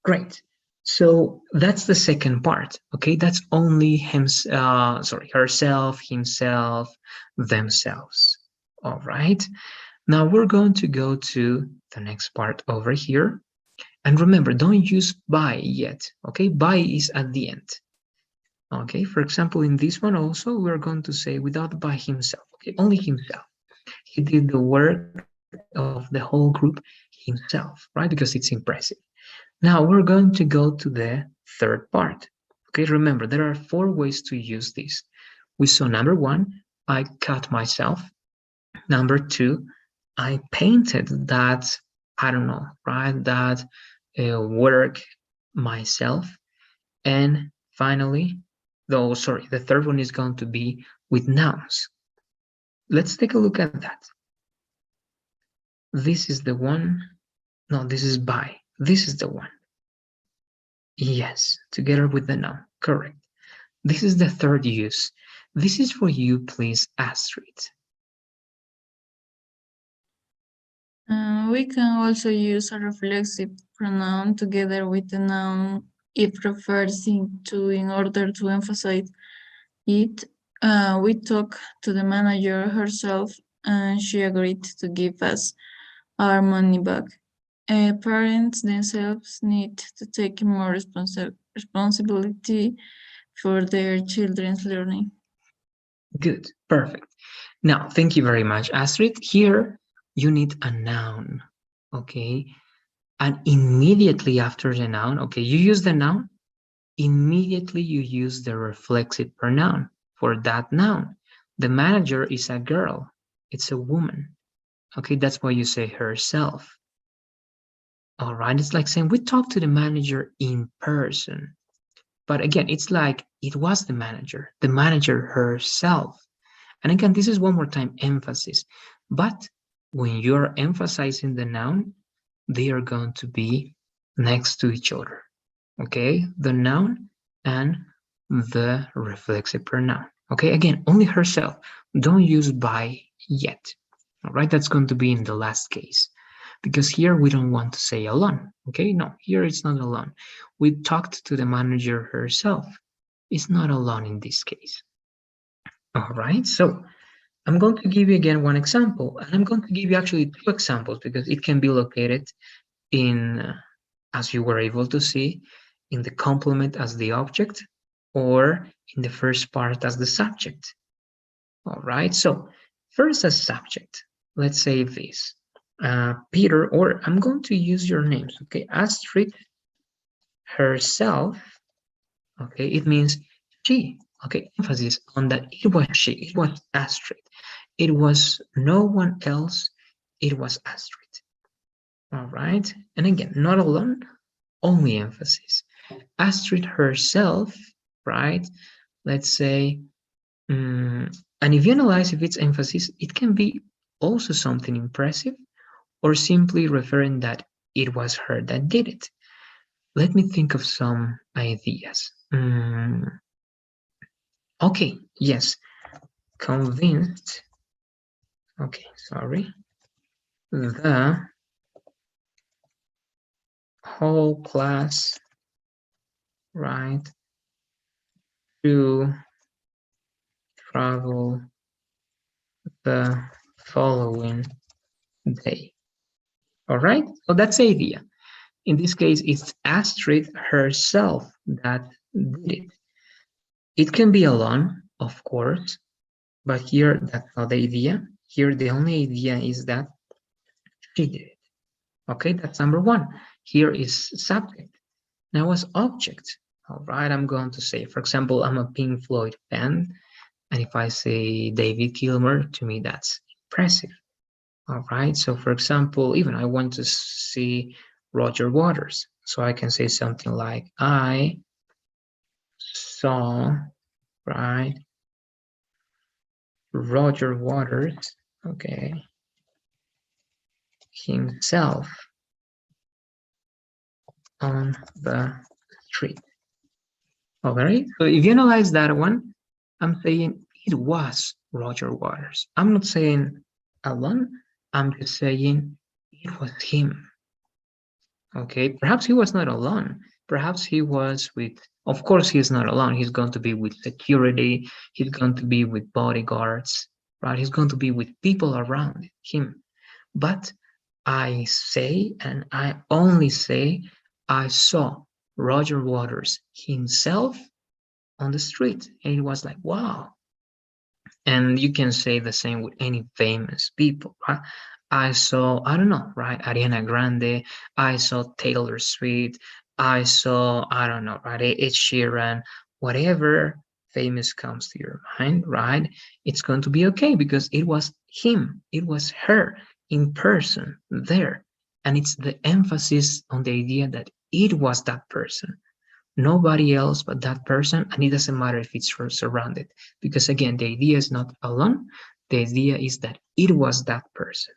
Great. So that's the second part. Okay, that's only herself, himself, themselves. All right. Now we're going to go to the next part over here. And remember, don't use by yet. Okay, by is at the end. Okay, for example, in this one also, we're going to say without by himself. Okay, only himself. He did the work of the whole group himself, right? Because it's impressive. Now we're going to go to the third part. Okay, remember, there are 4 ways to use this. We saw number 1, I cut myself. Number 2, I painted that, I don't know, right? That work myself. And finally, the third one is going to be with nouns. Let's take a look at that. This is the one. No, this is by. This is the one. Yes, together with the noun. Correct. This is the third use. This is for you, please, Astrid. We can also use a reflexive pronoun together with the noun if refers to in order to emphasize it. We talked to the manager herself and she agreed to give us our money back. Parents themselves need to take more responsibility for their children's learning. Good, perfect. Now, thank you very much, Astrid. Here, you need a noun, okay? And immediately after the noun, okay, you use the noun, immediately you use the reflexive pronoun for that noun. The manager is a girl, it's a woman, okay? That's why you say herself. All right, it's like saying we talked to the manager in person. But again, it's like it was the manager herself. And again, this is one more time emphasis. But when you're emphasizing the noun, they are going to be next to each other. Okay, the noun and the reflexive pronoun. Okay, again, only herself. Don't use by yet. All right, that's going to be in the last case. Because here we don't want to say alone. Okay, no, here it's not alone. We talked to the manager herself. It's not alone in this case. All right, so I'm going to give you again one example, and I'm going to give you actually 2 examples because it can be located in, as you were able to see, in the complement as the object or in the first part as the subject. All right, so first as subject, let's say this. Peter, or I'm going to use your names, okay? Astrid herself, okay? It means she, okay? Emphasis on that it was she, it was Astrid. It was no one else, it was Astrid. All right, and again, not alone, only emphasis. Astrid herself, right? Let's say, and if you analyze if it's emphasis, it can be also something impressive, or simply referring that it was her that did it. Let me think of some ideas. Okay, yes, convinced, okay, sorry, the whole class, right, to travel the following day. All right, so that's the idea. In this case, it's Astrid herself that did it. It can be alone, of course, but here that's not the idea. Here the only idea is that she did it. Okay, that's number 1. Here is subject. Now as object, All right, I'm going to say, for example, I'm a Pink Floyd fan, and if I say David Gilmour, to me that's impressive. All right, so for example, even I want to see Roger Waters, so I can say something like, I saw, right, Roger Waters, okay, himself on the street. All right, so if you analyze that one, I'm saying it was Roger Waters. I'm not saying alone, I'm just saying it was him. Okay, perhaps he was not alone. Perhaps he was with, of course, he's not alone. He's going to be with security. He's going to be with bodyguards, right? He's going to be with people around him. But I say, and I only say, I saw Roger Waters himself on the street. And it was like, wow. And you can say the same with any famous people, right? I saw, I don't know, right? Ariana Grande. I saw Taylor Swift. I saw, I don't know, right? Ed Sheeran. Whatever famous comes to your mind, right? It's going to be okay because it was him, it was her in person there. And it's the emphasis on the idea that it was that person, nobody else but that person, and it doesn't matter if it's surrounded, because again, the idea is not alone, the idea is that it was that person.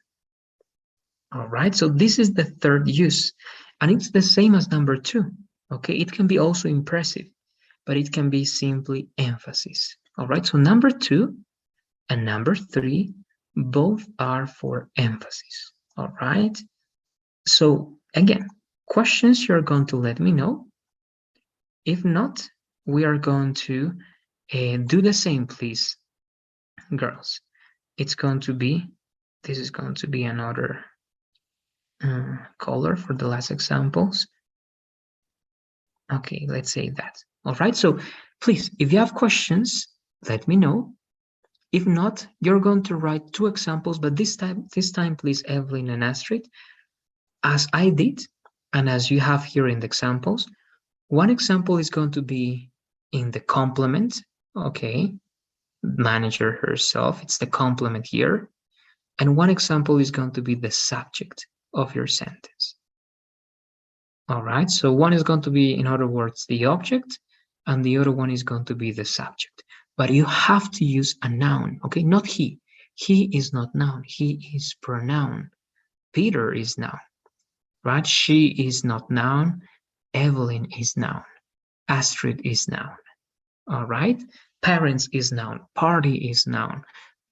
All right, so this is the third use, and it's the same as number two. Okay, it can be also impressive, but it can be simply emphasis. All right, so number two and number three both are for emphasis. All right, so again, questions, you're going to let me know. If not, we are going to do the same, please, girls. It's going to be, this is going to be another color for the last examples. Okay, let's say that. All right, so please, if you have questions, let me know. If not, you're going to write two examples, but this time, please, Evelyn and Astrid, as I did, and as you have here in the examples. One example is going to be in the complement, okay, manager herself, it's the complement here. And one example is going to be the subject of your sentence. All right, so one is going to be, in other words, the object, and the other one is going to be the subject. But you have to use a noun, okay, not he. He is not noun, he is pronoun. Peter is noun, right? She is not noun, Evelyn is noun, Astrid is noun. All right, parents is noun, party is noun,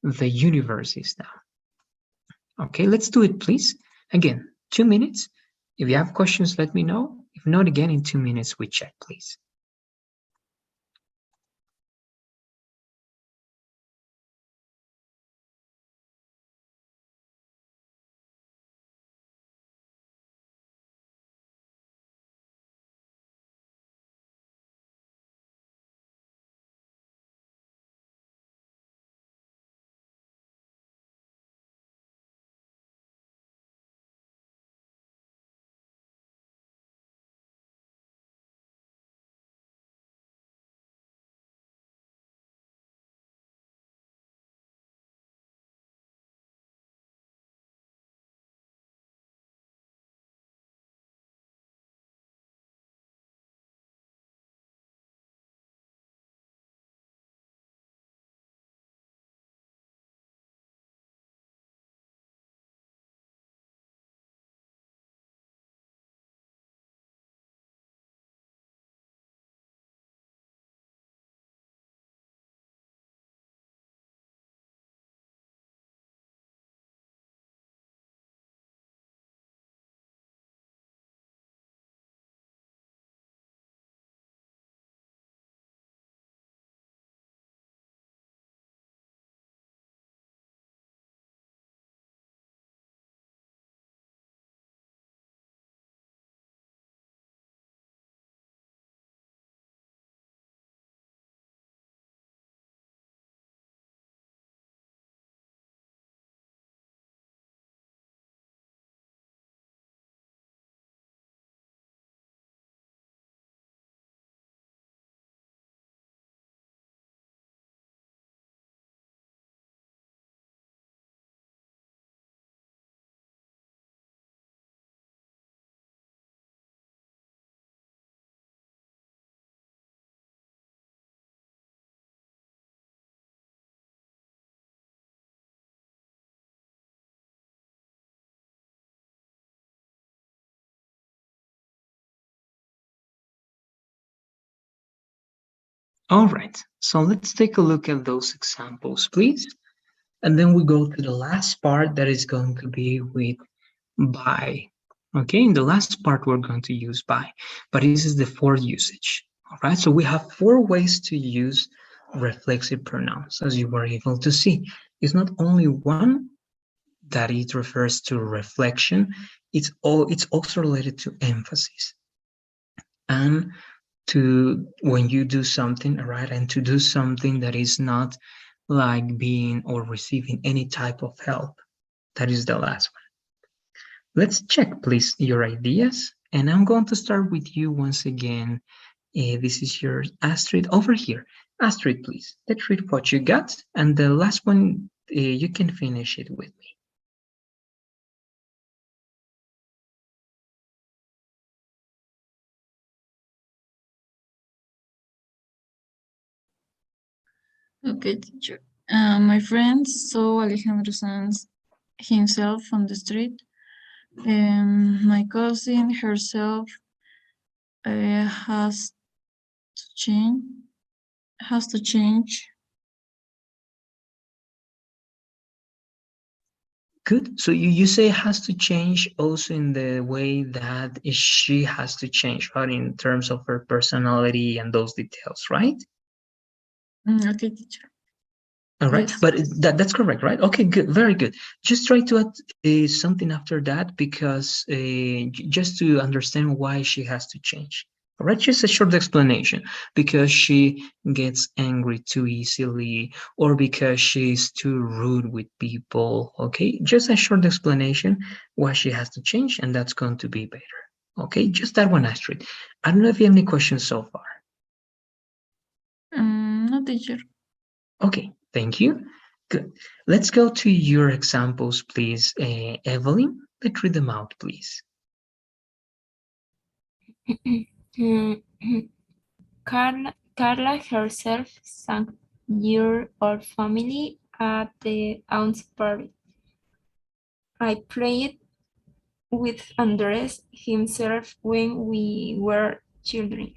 the universe is noun. Okay, let's do it, please. Again, 2 minutes. If you have questions, let me know. If not, again, in 2 minutes, we check, please. All right, so let's take a look at those examples, please. And then we go to the last part that is going to be with by. Okay, in the last part, we're going to use by, but this is the fourth usage. All right, so we have four ways to use reflexive pronouns, as you were able to see. It's not only one that it refers to reflection, it's also related to emphasis. And to when you do something, right, and to do something that is not like being or receiving any type of help. That is the last one. Let's check, please, your ideas. And I'm going to start with you once again. This is your Astrid over here. Astrid, please, let's read what you got. And the last one, you can finish it with me. Okay, teacher. My friend saw Alejandro Sanz himself on the street. My cousin herself has to change. Has to change. Good. So you say has to change also in the way that she has to change, right? In terms of her personality and those details, right? Okay, teacher. All right, Yes. but that's correct, right? Okay, good, very good. Just try to add something after that because just to understand why she has to change. All right, just a short explanation because she gets angry too easily or because she's too rude with people. Okay, just a short explanation why she has to change, and that's going to be better. Okay, just that one, Astrid. I don't know if you have any questions so far. No, teacher. Okay, thank you. Good. Let's go to your examples, please. Evelyn, let's read them out, please. Carla herself sang Your Old Family at the aunt's party. I played with Andres himself when we were children.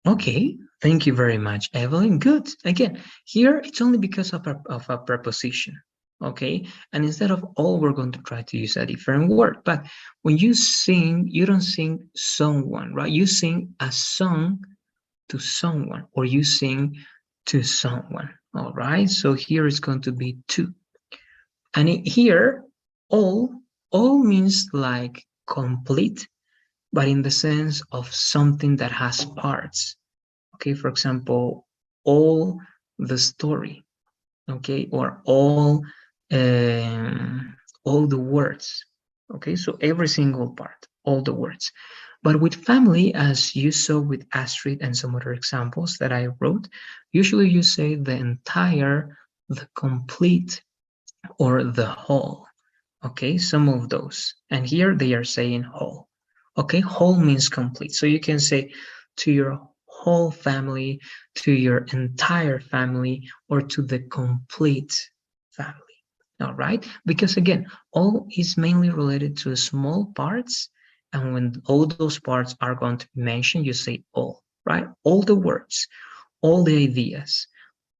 Okay, thank you very much, Evelyn. Good. Again, here it's only because of a preposition. Okay, and instead of all, we're going to try to use a different word. But when you sing, you don't sing someone, right? You sing a song to someone, or you sing to someone. All right, so here it's going to be to. And here, all means like complete, but in the sense of something that has parts. Okay, for example, all the story, okay, or all the words. Okay, so every single part, all the words. But with family, as you saw with Astrid and some other examples that I wrote, usually you say the entire, the complete, or the whole. Okay, some of those. And here they are saying whole. Okay, whole means complete. So you can say to your whole family, to your entire family, or to the complete family. All right, because again, all is mainly related to small parts. And when all those parts are going to be mentioned, you say all, right? All the words, all the ideas,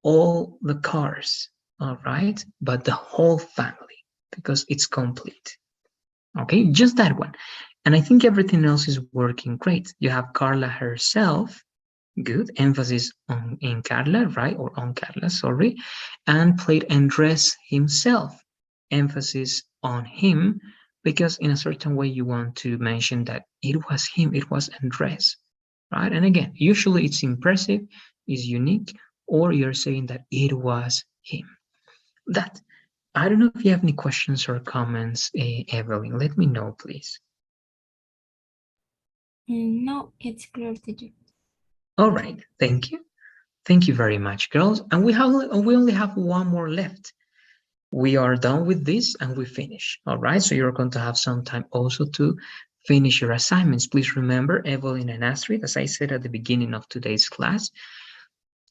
all the cars, all right? But the whole family, because it's complete. Okay, just that one. And I think everything else is working great. You have Carla herself, good, emphasis on in Carla, right? Or on Carla, sorry. And played Andres himself, emphasis on him, because in a certain way you want to mention that it was him, it was Andres, right? And again, usually it's impressive, is unique, or you're saying that it was him. That. I don't know if you have any questions or comments, Evelyn. Let me know, please. No, it's clear, teacher. All right, thank you. Thank you very much, girls. And we only have one more left. We are done with this and we finish. All right, so you're going to have some time also to finish your assignments. Please remember, Evelyn and Astrid, as I said at the beginning of today's class,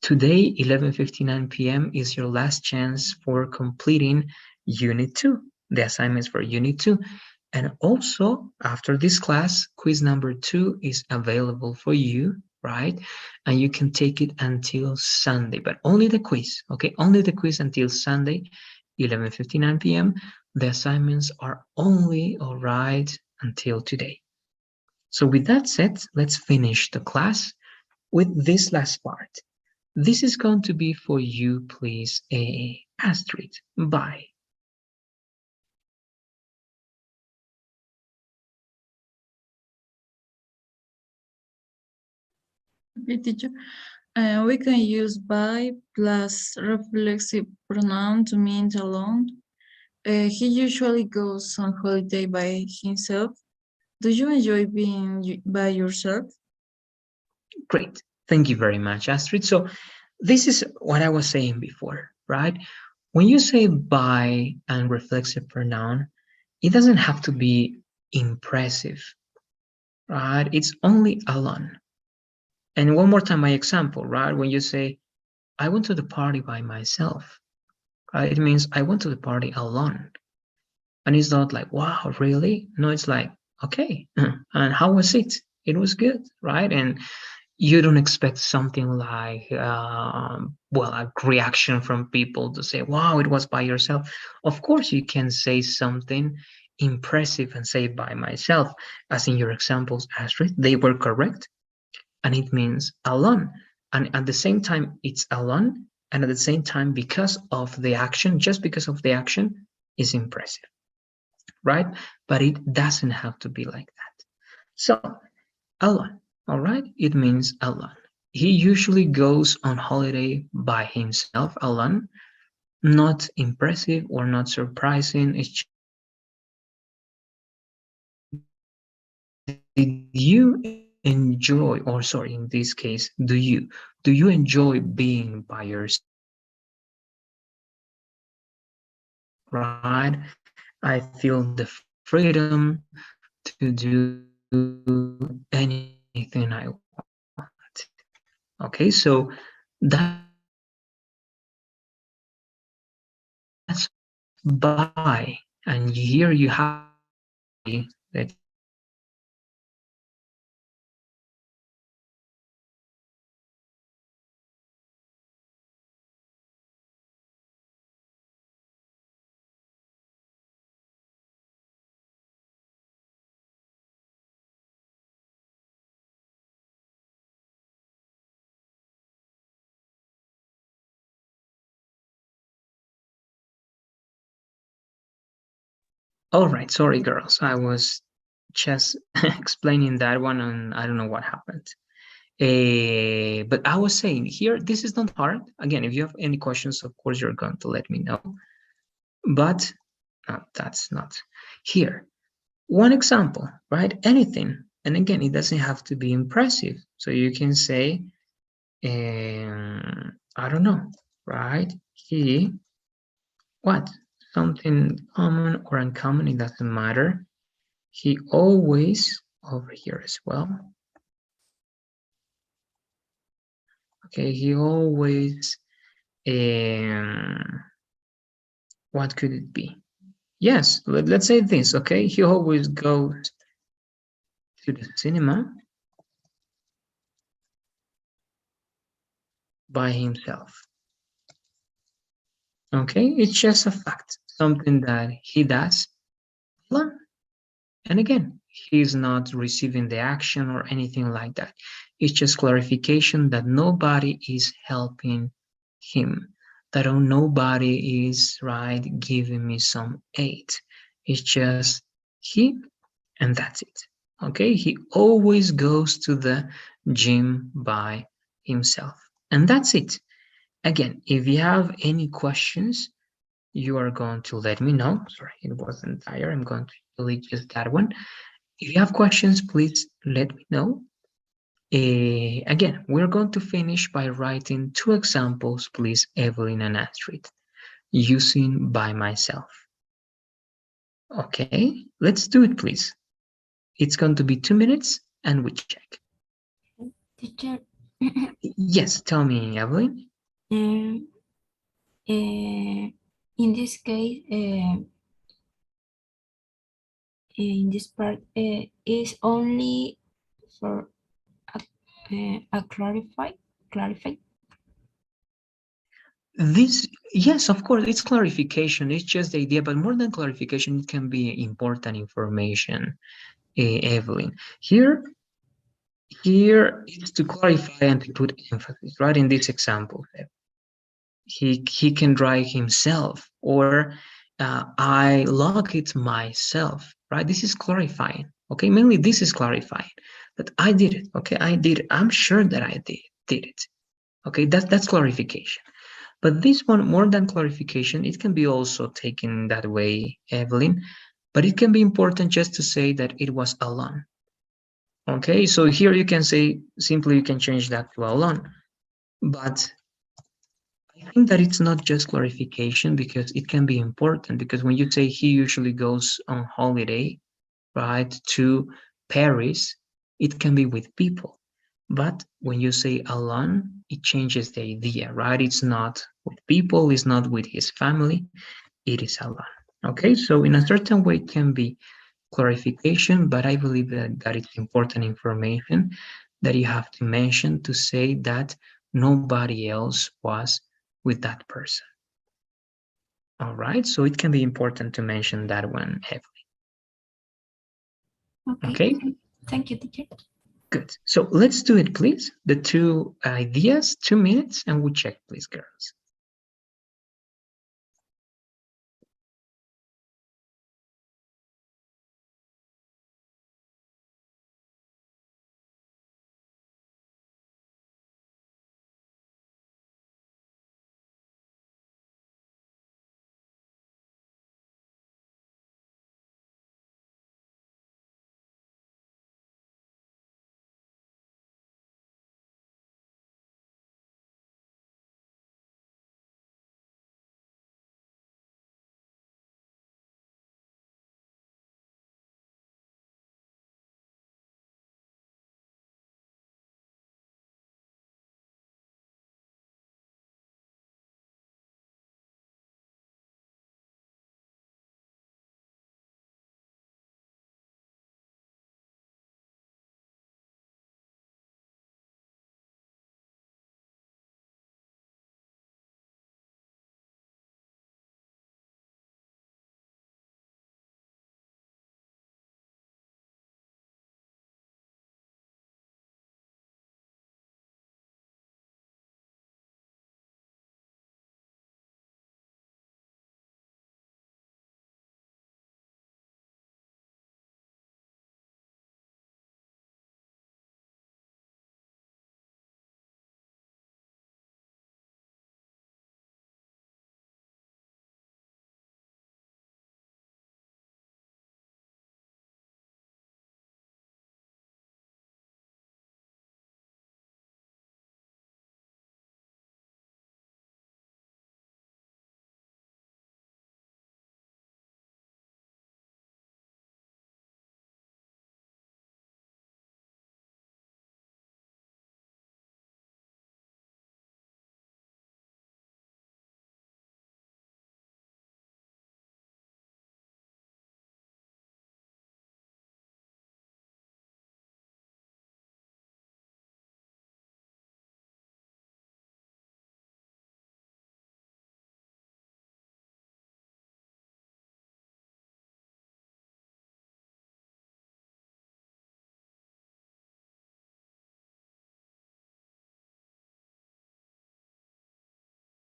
today, 11:59 p.m. is your last chance for completing Unit 2, the assignments for Unit 2. And also, after this class, quiz number 2 is available for you, right? And you can take it until Sunday, but only the quiz, okay? Only the quiz until Sunday, 11:59 p.m. The assignments are only, all right, until today. So with that said, let's finish the class with this last part. This is going to be for you, please, Astrid. Bye. Okay, teacher. We can use by plus reflexive pronoun to mean alone. He usually goes on holiday by himself. Do you enjoy being by yourself? Great. Thank you very much, Astrid. So this is what I was saying before, right? When you say by and reflexive pronoun, it doesn't have to be impressive, right? It's only alone. And one more time, my example, right? When you say, I went to the party by myself, right? It means I went to the party alone. And it's not like, wow, really? No, it's like, okay. And how was it? It was good, right? And you don't expect something like, well, a reaction from people to say, wow, it was by yourself. Of course, you can say something impressive and say by myself, as in your examples, Astrid, they were correct. And it means alone. And at the same time, it's alone. And at the same time, because of the action, just because of the action, is impressive, right? But it doesn't have to be like that. So, alone, all right? It means alone. He usually goes on holiday by himself alone. Not impressive or not surprising. It's just did you enjoy, or sorry, in this case, do you enjoy being by yourself? Right? I feel the freedom to do anything I want. Okay, so that's by, and here you have that all right, sorry girls, I was just explaining that one and I don't know what happened. But I was saying here, this is not hard. Again, if you have any questions, of course, you're going to let me know. But that's not here. One example, right? Anything. And again, it doesn't have to be impressive. So you can say, I don't know, right? He, what? Something common or uncommon, it doesn't matter. He always, over here as well. Okay, he always, what could it be? Yes, let's say this, okay? He always goes to the cinema by himself. Okay, it's just a fact, something that he does alone. And again, he's not receiving the action or anything like that. It's just clarification that nobody is helping him, that nobody is, right, giving me some aid. It's just he, and that's it. Okay, he always goes to the gym by himself, and that's it. Again, if you have any questions, you are going to let me know. Sorry, it wasn't there. I'm going to delete just that one. If you have questions, please let me know. Again, we're going to finish by writing two examples, please, Evelyn and Astrid, using by myself. Okay, let's do it, please. It's going to be 2 minutes and we check. Teacher. Yes, tell me, Evelyn. In this case, in this part, is only for clarify. This, yes, of course, it's clarification. It's just the idea, but more than clarification, it can be important information, Evelyn. Here is to clarify and to put emphasis, right? In this example, he can drive himself, or I lock it myself, right? This is clarifying, okay? Mainly this is clarifying that I did it, okay? I did it. I'm sure that I did it, okay? That's clarification. But this one, more than clarification, it can be also taken that way, Evelyn, but it can be important just to say that it was alone. Okay, so here you can say, simply you can change that to alone. But I think that it's not just clarification, because it can be important, because when you say he usually goes on holiday, right, to Paris, it can be with people. But when you say alone, it changes the idea, right? It's not with people, it's not with his family, it is alone. Okay, so in a certain way, it can be clarification, but I believe that it's important information that you have to mention to say that nobody else was with that person. All right, so it can be important to mention that one heavily. Okay. Thank you, teacher. Good. So let's do it, please. The two ideas, 2 minutes, and we check, please, girls.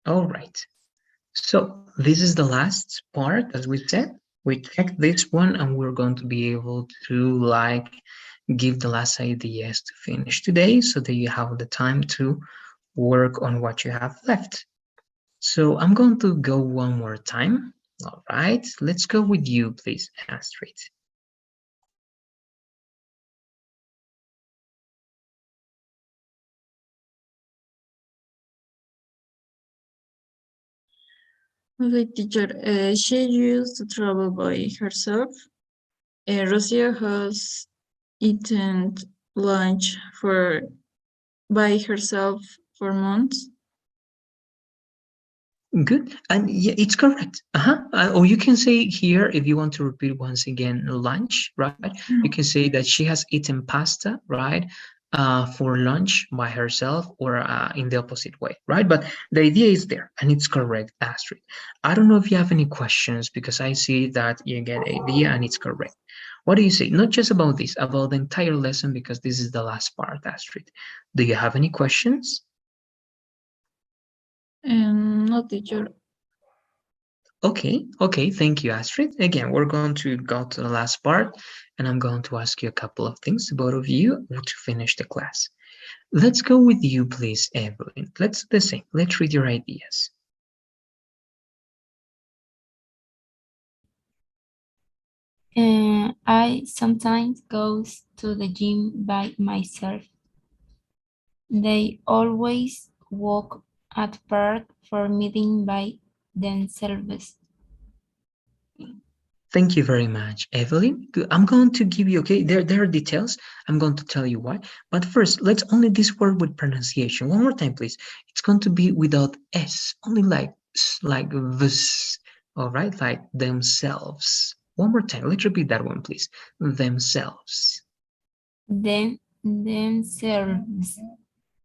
All right. So this is the last part, as we said. We checked this one, and we're going to be able to give the last ideas to finish today, so that you have the time to work on what you have left. So I'm going to go one more time. All right, let's go with you, please, Astrid. Okay, teacher. She used to travel by herself. Rosia has eaten lunch by herself for months. Good, and yeah, it's correct. Or you can say here, if you want to repeat once again, lunch, right? You can say that she has eaten pasta, right, for lunch by herself or in the opposite way, right? But the idea is there and it's correct, Astrid. I don't know if you have any questions because I see that you get the idea and it's correct. What do you say? Not just about this, about the entire lesson because this is the last part, Astrid. Do you have any questions? No, teacher. Okay, thank you, Astrid. Again, we're going to go to the last part and I'm going to ask you a couple of things, both of you, to finish the class. Let's go with you, please, Evelyn. Let's do the same. Let's read your ideas. I sometimes go to the gym by myself. They always walk at park for meeting by themselves. Thank you very much, Evelyn. I'm going to give you, okay, there are details. I'm going to tell you why. But first, let's only this word with pronunciation. One more time, please. It's going to be without S, only like this, all right? Like themselves. One more time. Let's repeat that one, please. Themselves. Themselves.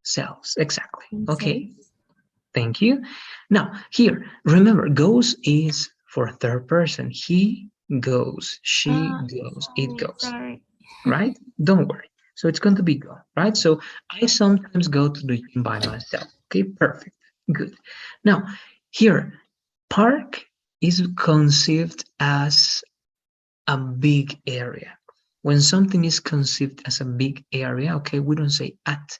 Selves, exactly. Okay, thank you. Now, here, remember, goes is for third person. He goes, she goes, it goes, Sorry. right? Don't worry. So it's going to be go, right? So I sometimes go to the gym by myself. Okay, perfect. Good. Now, here, park is conceived as a big area. When something is conceived as a big area, okay, we don't say at.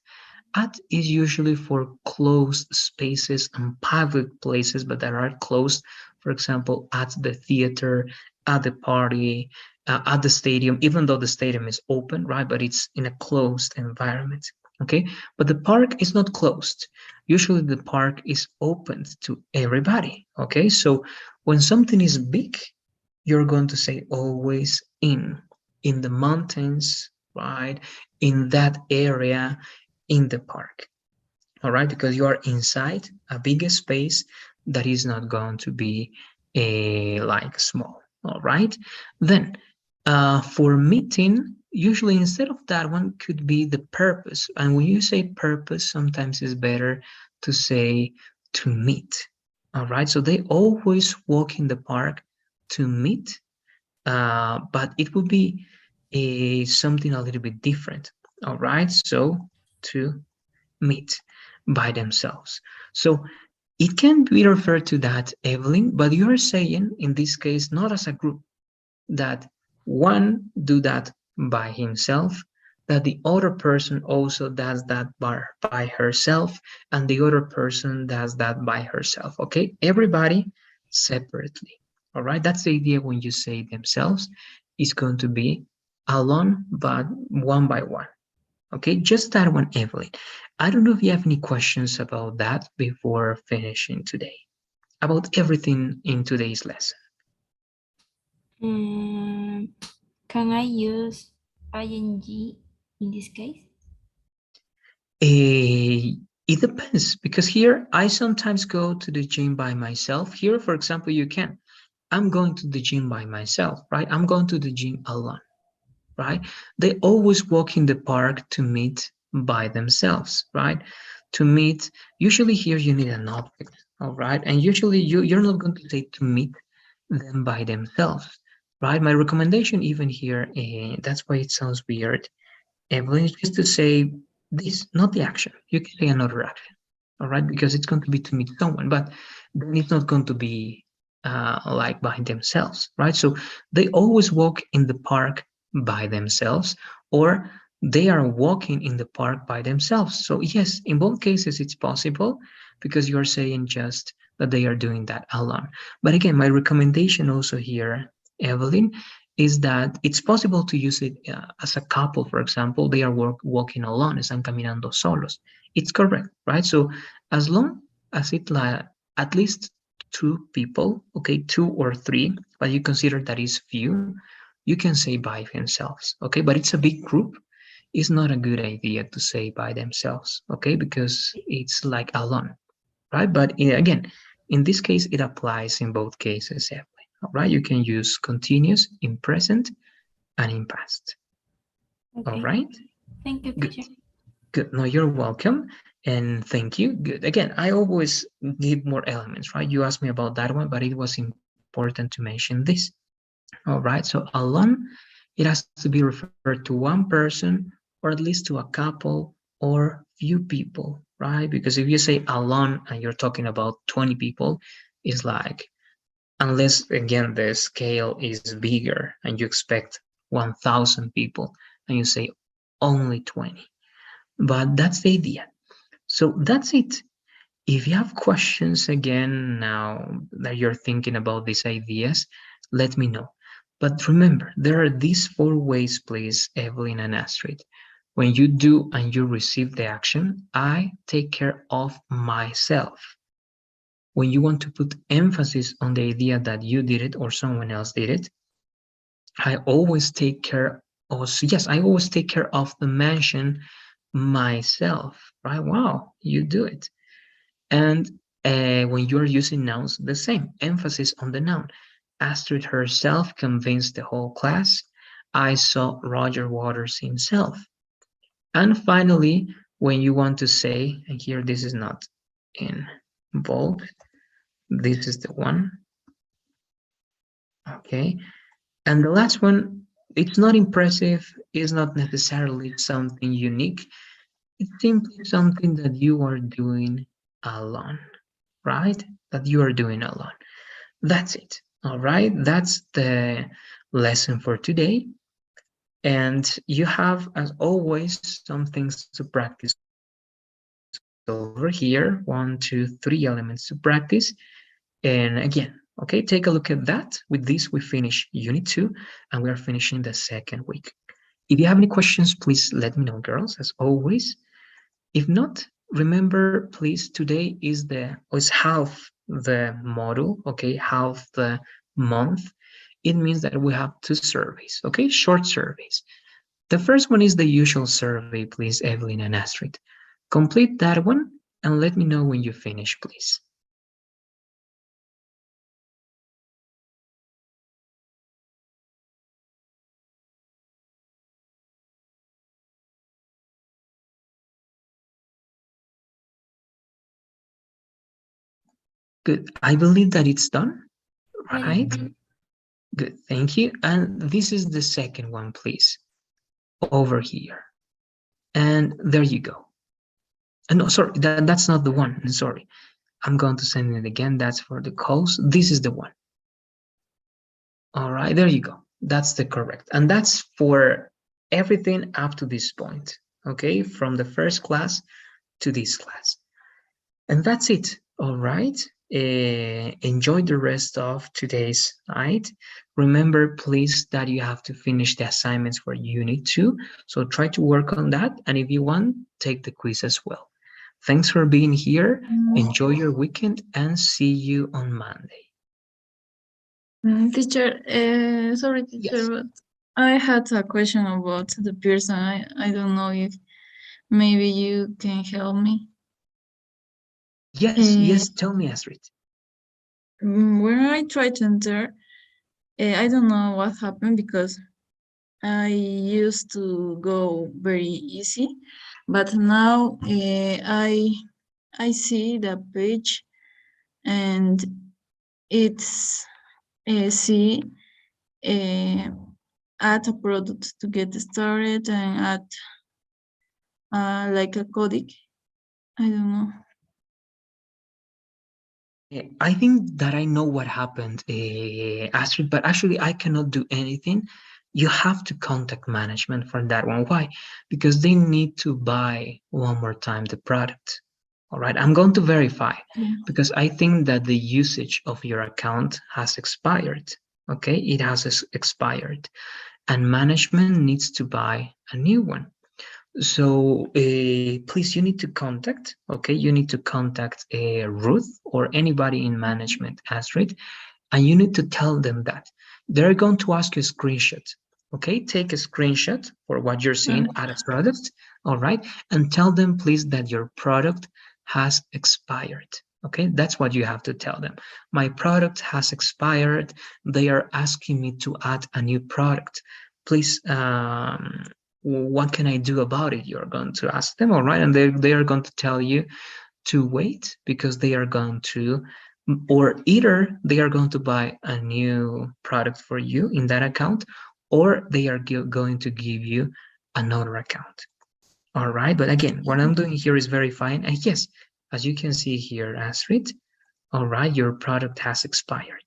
At is usually for closed spaces and public places, but that are closed. For example, at the theater, at the party, at the stadium, even though the stadium is open, right? But it's in a closed environment. Okay, but the park is not closed. Usually the park is open to everybody. Okay, so when something is big, you're going to say always in the mountains, right? In that area, in the park, all right, because you are inside a bigger space that is not going to be a like small, all right. Then for meeting, usually instead of that one could be the purpose, and when you say purpose, sometimes it's better to say to meet, all right. So they always walk in the park to meet, but it will be something a little bit different, all right. So to meet by themselves. So it can be referred to that, Evelyn, but you are saying in this case, not as a group, that one do that by himself, that the other person also does that by herself, and the other person does that by herself. Okay, everybody separately. All right, that's the idea when you say themselves. It's going to be alone, but one by one. Okay, just that one, Evelyn. I don't know if you have any questions about that before finishing today, about everything in today's lesson. Can I use ing in this case? It depends, because here I sometimes go to the gym by myself. Here, for example, you can. I'm going to the gym by myself, right? I'm going to the gym alone, right? They always walk in the park to meet by themselves, right? To meet, usually here you need an object, all right? And usually you're not going to say to meet them by themselves, right? My recommendation even here, that's why it sounds weird, Evelyn, is just to say this, not the action. You can say another action, all right? Because it's going to be to meet someone, but then it's not going to be like by themselves, right? So they always walk in the park by themselves, or they are walking in the park by themselves. So yes, in both cases it's possible, because you're saying just that they are doing that alone. But again, my recommendation also here, Evelyn, is that it's possible to use it as a couple. For example, they are walking alone, están caminando solos. It's correct, right? So as long as it at least two people, okay, two or three, but you consider that is few, you can say by themselves, okay? But it's a big group. It's not a good idea to say by themselves, okay? Because it's like alone, right? But again, in this case, it applies in both cases, Evelyn, all right? You can use continuous in present and in past, all Okay. right? Thank you, Good. teacher. Good. No, you're welcome. And thank you. Good. Again, I always give more elements, right? You asked me about that one, but it was important to mention this. All right. So alone, it has to be referred to one person or at least to a couple or few people, right? Because if you say alone and you're talking about 20 people, it's like, unless again the scale is bigger and you expect 1,000 people and you say only 20. But that's the idea. So that's it. If you have questions again now that you're thinking about these ideas, let me know. But remember, there are these 4 ways, please, Evelyn and Astrid. When you do and you receive the action, I take care of myself. When you want to put emphasis on the idea that you did it or someone else did it, I always take care of, yes, I always take care of the mention myself, right? Wow, you do it. And when you're using nouns, the same emphasis on the noun. Astrid herself convinced the whole class. I saw Roger Waters himself. And finally, when you want to say, and here this is not in bold, this is the one. Okay. And the last one, it's not impressive, it's not necessarily something unique. It's simply something that you are doing alone, right? That you are doing alone. That's it. All right. That's the lesson for today. And you have, as always, some things to practice over here. 1, 2, 3 elements to practice. And again, okay, take a look at that. With this, we finish Unit 2, and we are finishing the second week. If you have any questions, please let me know, girls, as always. If not, remember, please, today is half the module, okay, half the month. It means that we have 2 surveys, okay, short surveys. The first one is the usual survey, please, Evelyn and Astrid. Complete that one and let me know when you finish, please. Good. I believe that it's done, right? Good. Thank you. And this is the second one, please. Over here. And there you go. No, sorry, that's not the one. Sorry. I'm going to send it again. That's for the calls. This is the one. All right, there you go. That's the correct. And that's for everything up to this point. Okay, from the first class to this class. And that's it. All right. Enjoy the rest of today's night. Remember, please, that you have to finish the assignments for Unit 2. So try to work on that. And if you want, take the quiz as well. Thanks for being here. Enjoy your weekend and see you on Monday. Teacher, sorry, teacher, Yes. but I had a question about the person. I don't know if maybe you can help me. Yes, tell me, Astrid. When I try to enter, I don't know what happened because I used to go very easy, but now I see the page and it's see add a product to get started and add like a codec. I don't know. I think that I know what happened, Astrid, but actually I cannot do anything. You have to contact management for that one. Why? Because they need to buy one more time the product. All right, I'm going to verify because I think that the usage of your account has expired. Okay, it has expired and management needs to buy a new one. So please, you need to contact, okay, you need to contact Ruth or anybody in management, Astrid, and you need to tell them that. They're going to ask you a screenshot, okay? Take a screenshot for what you're seeing at a product, all right? And tell them, please, that your product has expired, okay? That's what you have to tell them. My product has expired. They are asking me to add a new product. Please what can I do about it? You're going to ask them, all right? And they are going to tell you to wait because they are going to, or either they are going to buy a new product for you in that account, or they are going to give you another account. All right, but again, what I'm doing here is verifying, and yes, as you can see here, Astrid, all right, your product has expired.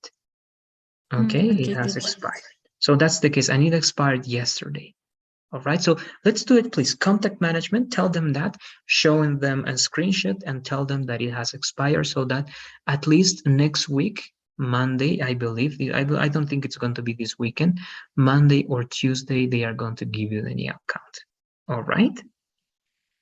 Okay, it has expired. So that's the case, and it expired yesterday. All right, so let's do it, please. Contact management, tell them that, showing them a screenshot and tell them that it has expired so that at least next week, Monday, I believe, I don't think it's going to be this weekend, Monday or Tuesday, they are going to give you the new account. All right?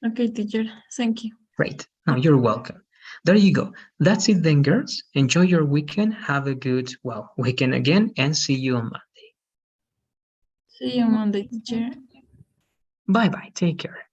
Okay, teacher, thank you. Great. No, you're welcome. There you go. That's it then, girls. Enjoy your weekend. Have a good, well, weekend again, and see you on Monday. See you Monday, teacher. Bye-bye. Take care.